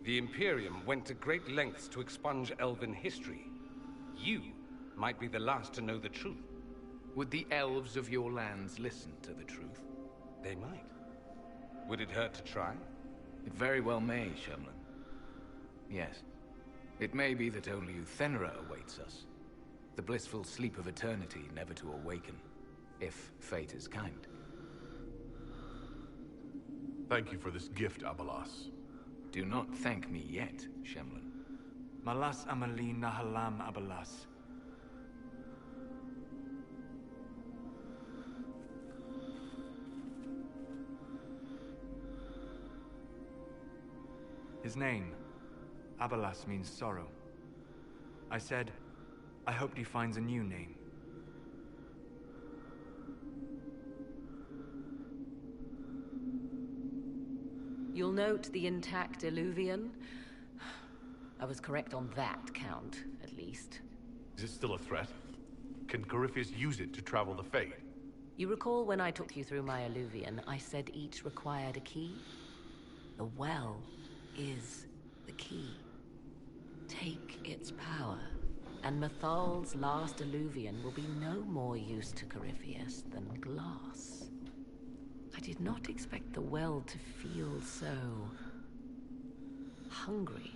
The Imperium went to great lengths to expunge Elven history. You might be the last to know the truth. Would the elves of your lands listen to the truth? They might. Would it hurt to try? It very well may, Shemlin. Yes. It may be that only Uthenra awaits us. The blissful sleep of eternity, never to awaken, if fate is kind. Thank you for this gift, Abelas. Do not thank me yet, Shemlin. Malas Amalin Nahalam Abelas. His name, Abelas, means sorrow. I said, I hoped he finds a new name. You'll note the intact Illuvian. I was correct on that count, at least. Is it still a threat? Can Corypheus use it to travel the Fade? You recall when I took you through my Illuvian, I said each required a key? The well is the key. Take its power, and Mythal's last Illuvian will be no more use to Corypheus than glass. I did not expect the well to feel so hungry.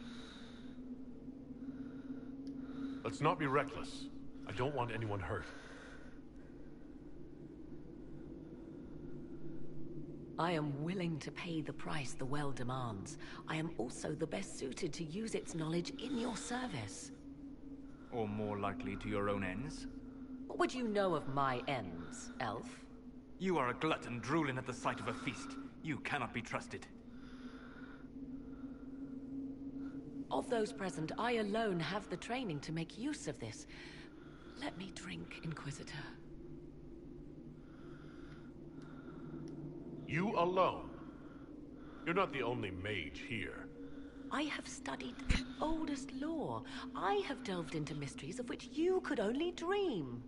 Let's not be reckless. I don't want anyone hurt. I am willing to pay the price the well demands. I am also the best suited to use its knowledge in your service. Or more likely to your own ends? What would you know of my ends, elf? You are a glutton drooling at the sight of a feast. You cannot be trusted. Of those present, I alone have the training to make use of this. Let me drink, Inquisitor. You alone? You're not the only mage here. I have studied the oldest lore. I have delved into mysteries of which you could only dream.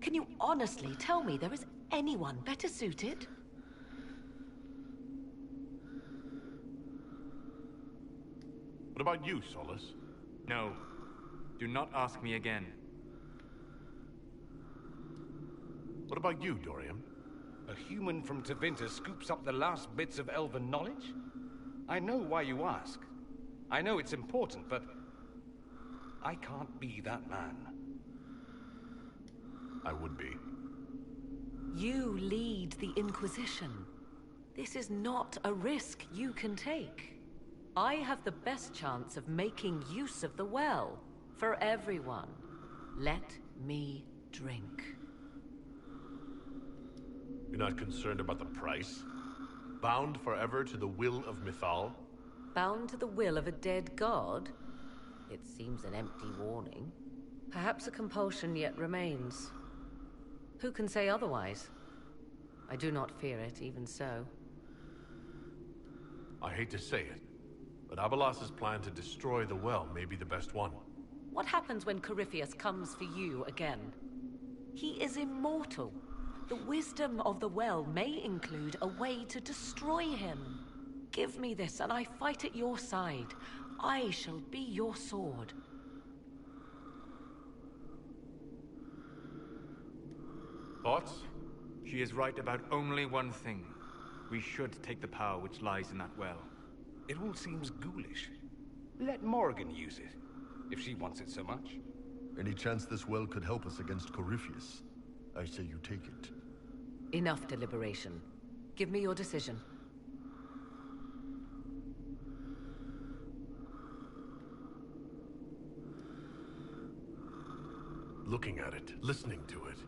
Can you honestly tell me there is anyone better suited? What about you, Solus? No. Do not ask me again. What about you, Dorian? A human from Tevinter scoops up the last bits of elven knowledge? I know why you ask. I know it's important, but I can't be that man. I would be. You lead the Inquisition. This is not a risk you can take. I have the best chance of making use of the well. For everyone. Let me drink. You're not concerned about the price? Bound forever to the will of Mythal? Bound to the will of a dead god? It seems an empty warning. Perhaps a compulsion yet remains. Who can say otherwise? I do not fear it, even so. I hate to say it, but Abelas's plan to destroy the well may be the best one. What happens when Corypheus comes for you again? He is immortal. The wisdom of the well may include a way to destroy him. Give me this, and I fight at your side. I shall be your sword. Thoughts? She is right about only one thing. We should take the power which lies in that well. It all seems ghoulish. Let Morrigan use it, if she wants it so much. Any chance this well could help us against Corypheus? I say you take it. Enough deliberation. Give me your decision. Looking at it, listening to it.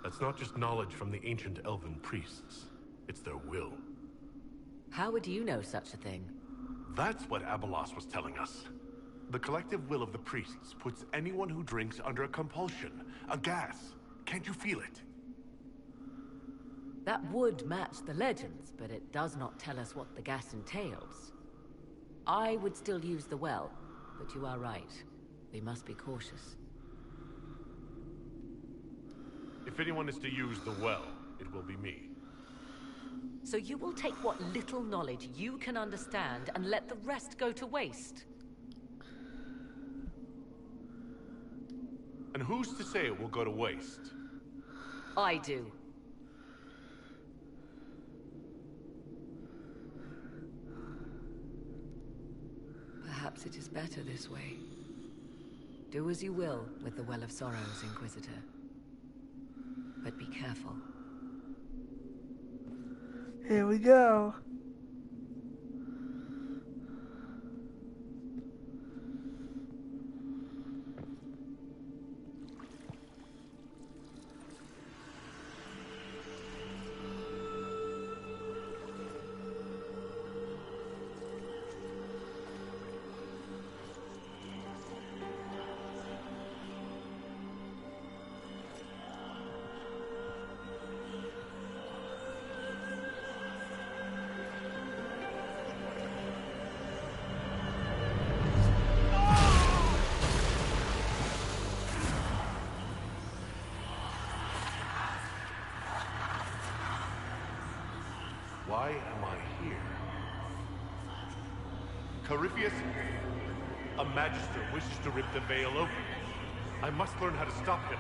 That's not just knowledge from the ancient elven priests. It's their will. How would you know such a thing? That's what Abelas was telling us. The collective will of the priests puts anyone who drinks under a compulsion, a gas. Can't you feel it? That would match the legends, but it does not tell us what the gas entails. I would still use the well, but you are right. We must be cautious. If anyone is to use the well, it will be me. So you will take what little knowledge you can understand and let the rest go to waste? And who's to say it will go to waste? I do. Perhaps it is better this way. Do as you will with the Well of Sorrows, Inquisitor. But be careful. Here we go. Corypheus? A magister wishes to rip the veil open. I must learn how to stop him.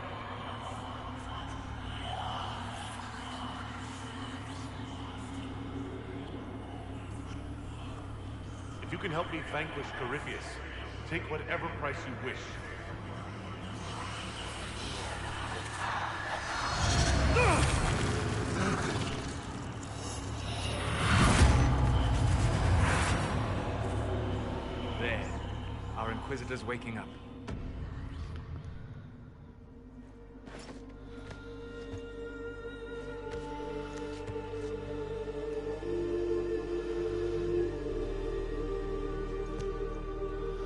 If you can help me vanquish Corypheus, take whatever price you wish. There. Our Inquisitor's waking up.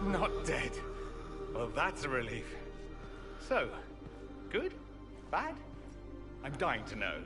Not dead. Well, that's a relief. So, good? Bad? I'm dying to know.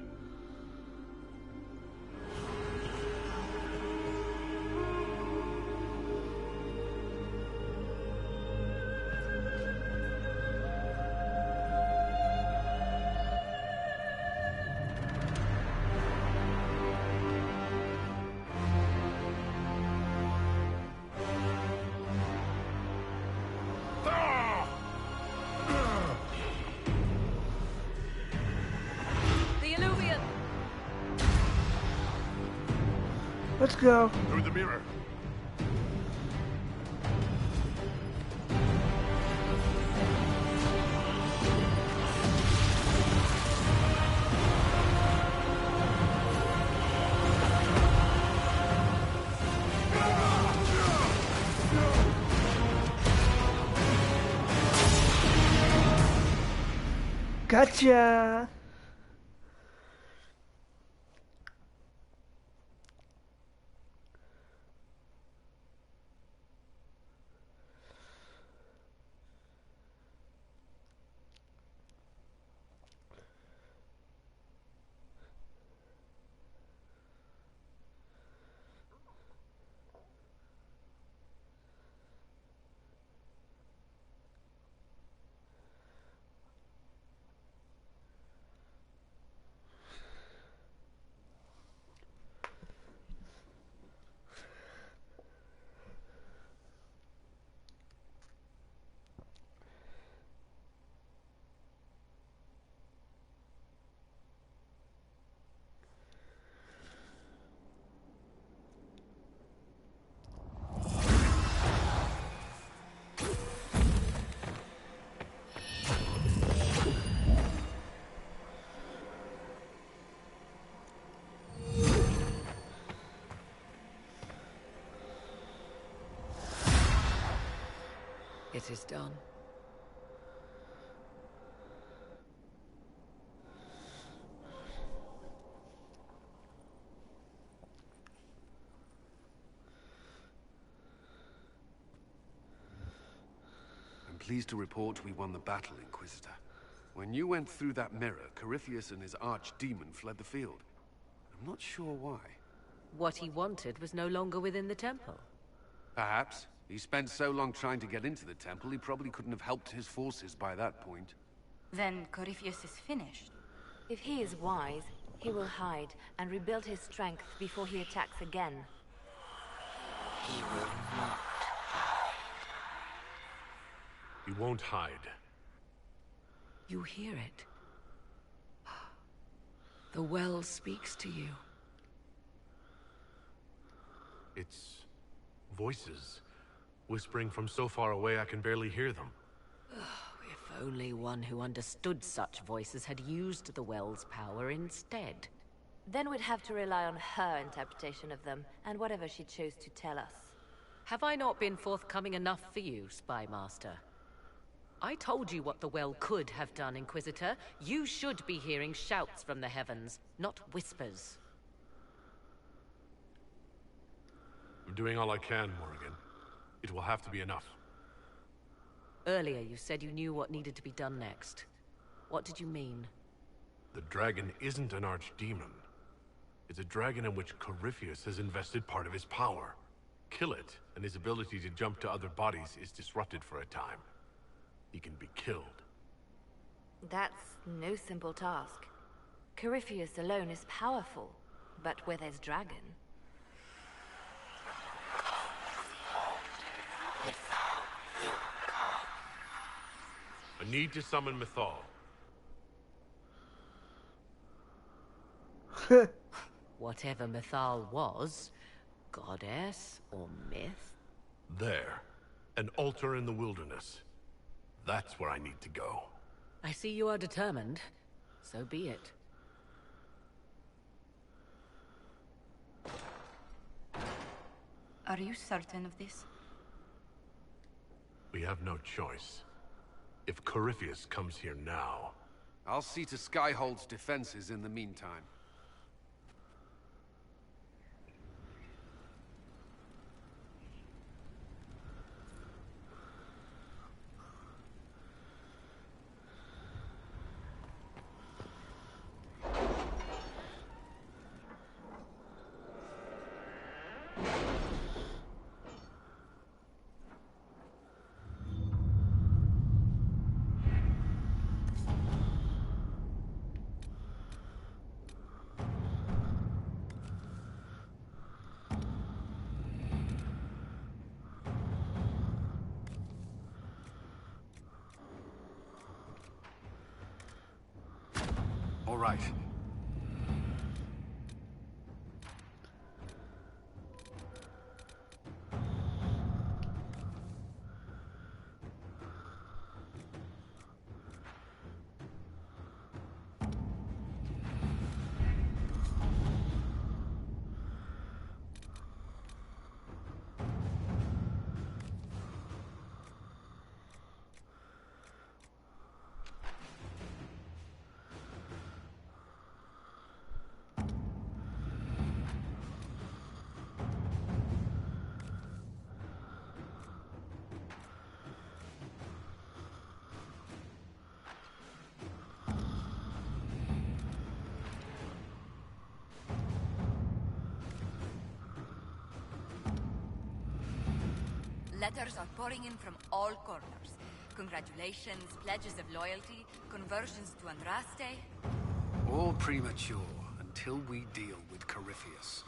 Let's go. Through the mirror. Gotcha. It is done. I'm pleased to report we won the battle, Inquisitor. When you went through that mirror, Corypheus and his archdemon fled the field. I'm not sure why. What he wanted was no longer within the temple. Perhaps. He spent so long trying to get into the temple, he probably couldn't have helped his forces by that point. Then Corypheus is finished. If he is wise, he will hide and rebuild his strength before he attacks again. He will not. He won't hide. You hear it. The well speaks to you. It's voices. Whispering from so far away I can barely hear them. If only one who understood such voices had used the well's power instead. Then we'd have to rely on her interpretation of them, and whatever she chose to tell us. Have I not been forthcoming enough for you, Spy Master? I told you what the well could have done, Inquisitor. You should be hearing shouts from the heavens, not whispers. I'm doing all I can, Morrigan. It will have to be enough. Earlier you said you knew what needed to be done next. What did you mean? The dragon isn't an archdemon. It's a dragon in which Corypheus has invested part of his power. Kill it, and his ability to jump to other bodies is disrupted for a time. He can be killed. That's no simple task. Corypheus alone is powerful, but where there's dragon... need to summon Mythal. Whatever Mythal was, goddess or myth? There. An altar in the wilderness. That's where I need to go. I see you are determined. So be it. Are you certain of this? We have no choice. If Corypheus comes here now... I'll see to Skyhold's defenses in the meantime. All right. Letters are pouring in from all corners. Congratulations, pledges of loyalty, conversions to Andraste. All premature until we deal with Corypheus.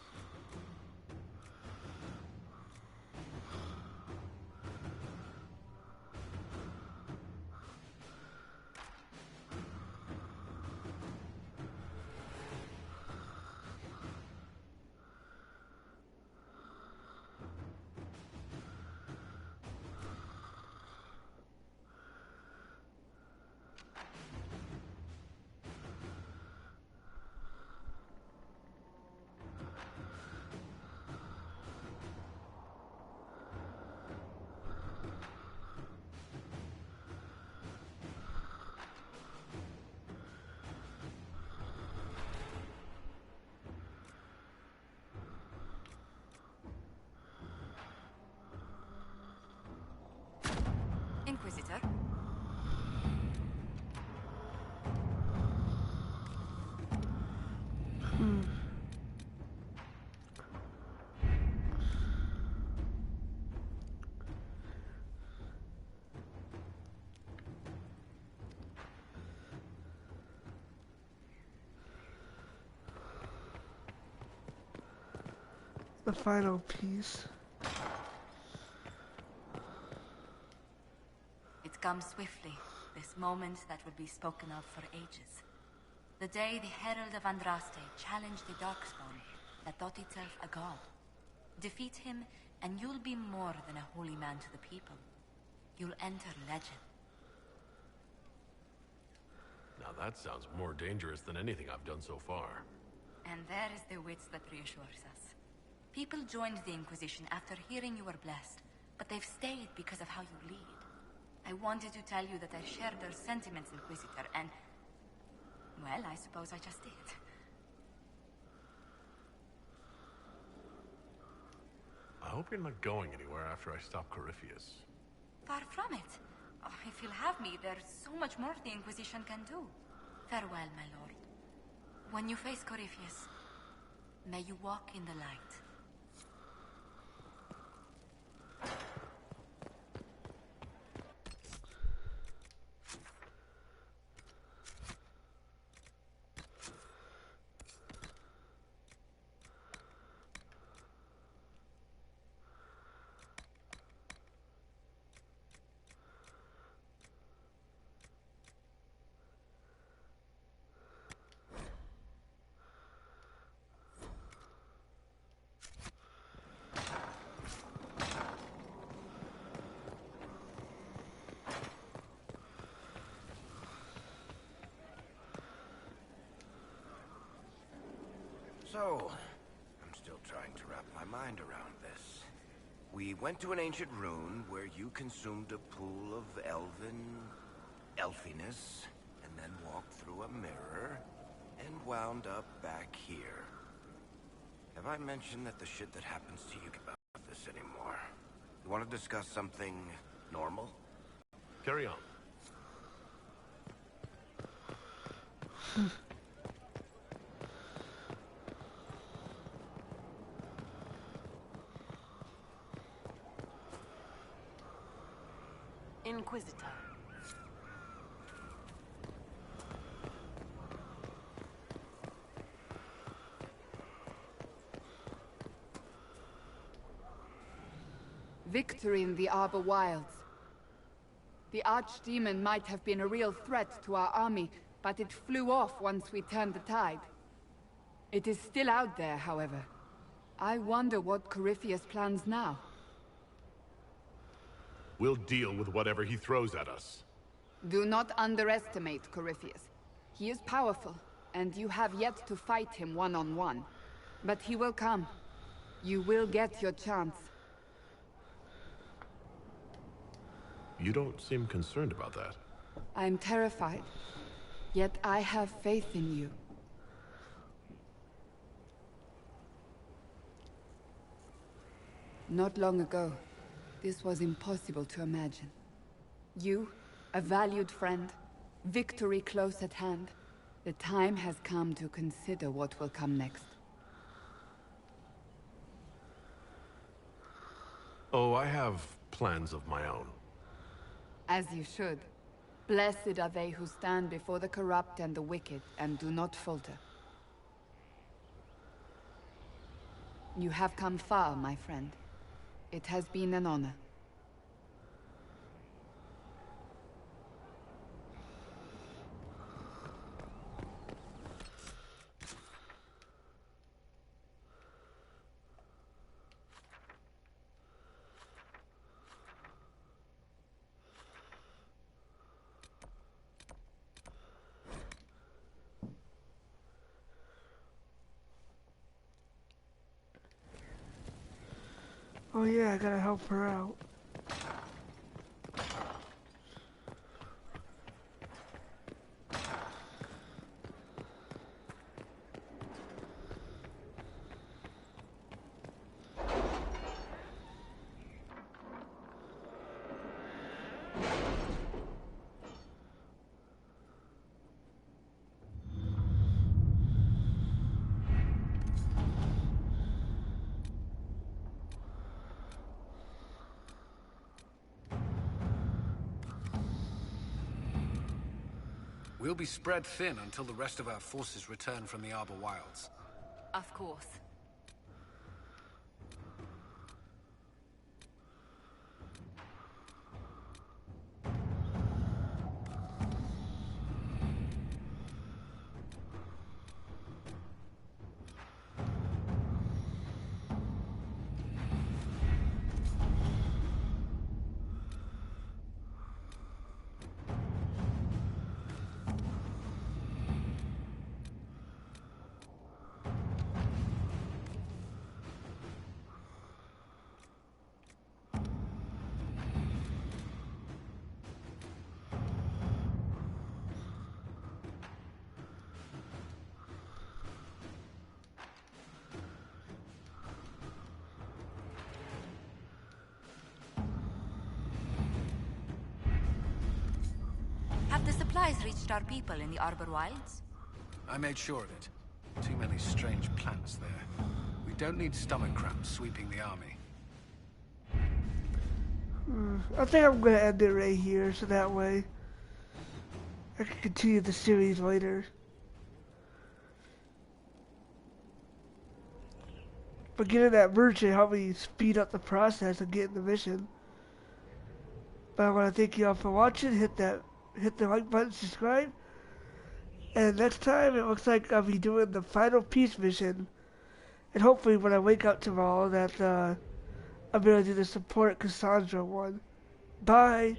Inquisitor? The final piece. It comes swiftly, this moment that will be spoken of for ages. The day the Herald of Andraste challenged the Darkspawn that thought itself a god. Defeat him, and you'll be more than a holy man to the people. You'll enter legend. Now that sounds more dangerous than anything I've done so far. And there is the wits that reassures us. People joined the Inquisition after hearing you were blessed, but they've stayed because of how you lead. I wanted to tell you that I shared their sentiments, Inquisitor, and... well, I suppose I just did. I hope you're not going anywhere after I stop Corypheus. Far from it. Oh, if you'll have me, there's so much more the Inquisition can do. Farewell, my lord. When you face Corypheus, may you walk in the light. So, I'm still trying to wrap my mind around this. We went to an ancient rune where you consumed a pool of elfiness, and then walked through a mirror, and wound up back here. Have I mentioned that the shit that happens to you about this anymore? You want to discuss something normal? Carry on. Inquisitor. Victory in the Arbor Wilds. The Archdemon might have been a real threat to our army, but it flew off once we turned the tide. It is still out there, however. I wonder what Corypheus plans now. We'll deal with whatever he throws at us. Do not underestimate Corypheus. He is powerful, and you have yet to fight him one-on-one. But he will come. You will get your chance. You don't seem concerned about that. I'm terrified. Yet I have faith in you. Not long ago, this was impossible to imagine. You, a valued friend, victory close at hand. The time has come to consider what will come next. Oh, I have plans of my own. As you should. Blessed are they who stand before the corrupt and the wicked, and do not falter. You have come far, my friend. It has been an honor. Oh yeah, I gotta help her out. We'll be spread thin until the rest of our forces return from the Arbor Wilds. Of course. Have the supplies reached our people in the Arbor Wilds? I made sure of it. Too many strange plants there. We don't need stomach cramps sweeping the army. I think I'm gonna end it right here, so that way I can continue the series later. But getting that merchant helped me speed up the process of getting the mission. But I want to thank you all for watching. Hit the like button, subscribe. And next time it looks like I'll be doing the final peace mission. And hopefully when I wake up tomorrow that I'll be able to do the support Cassandra one. Bye!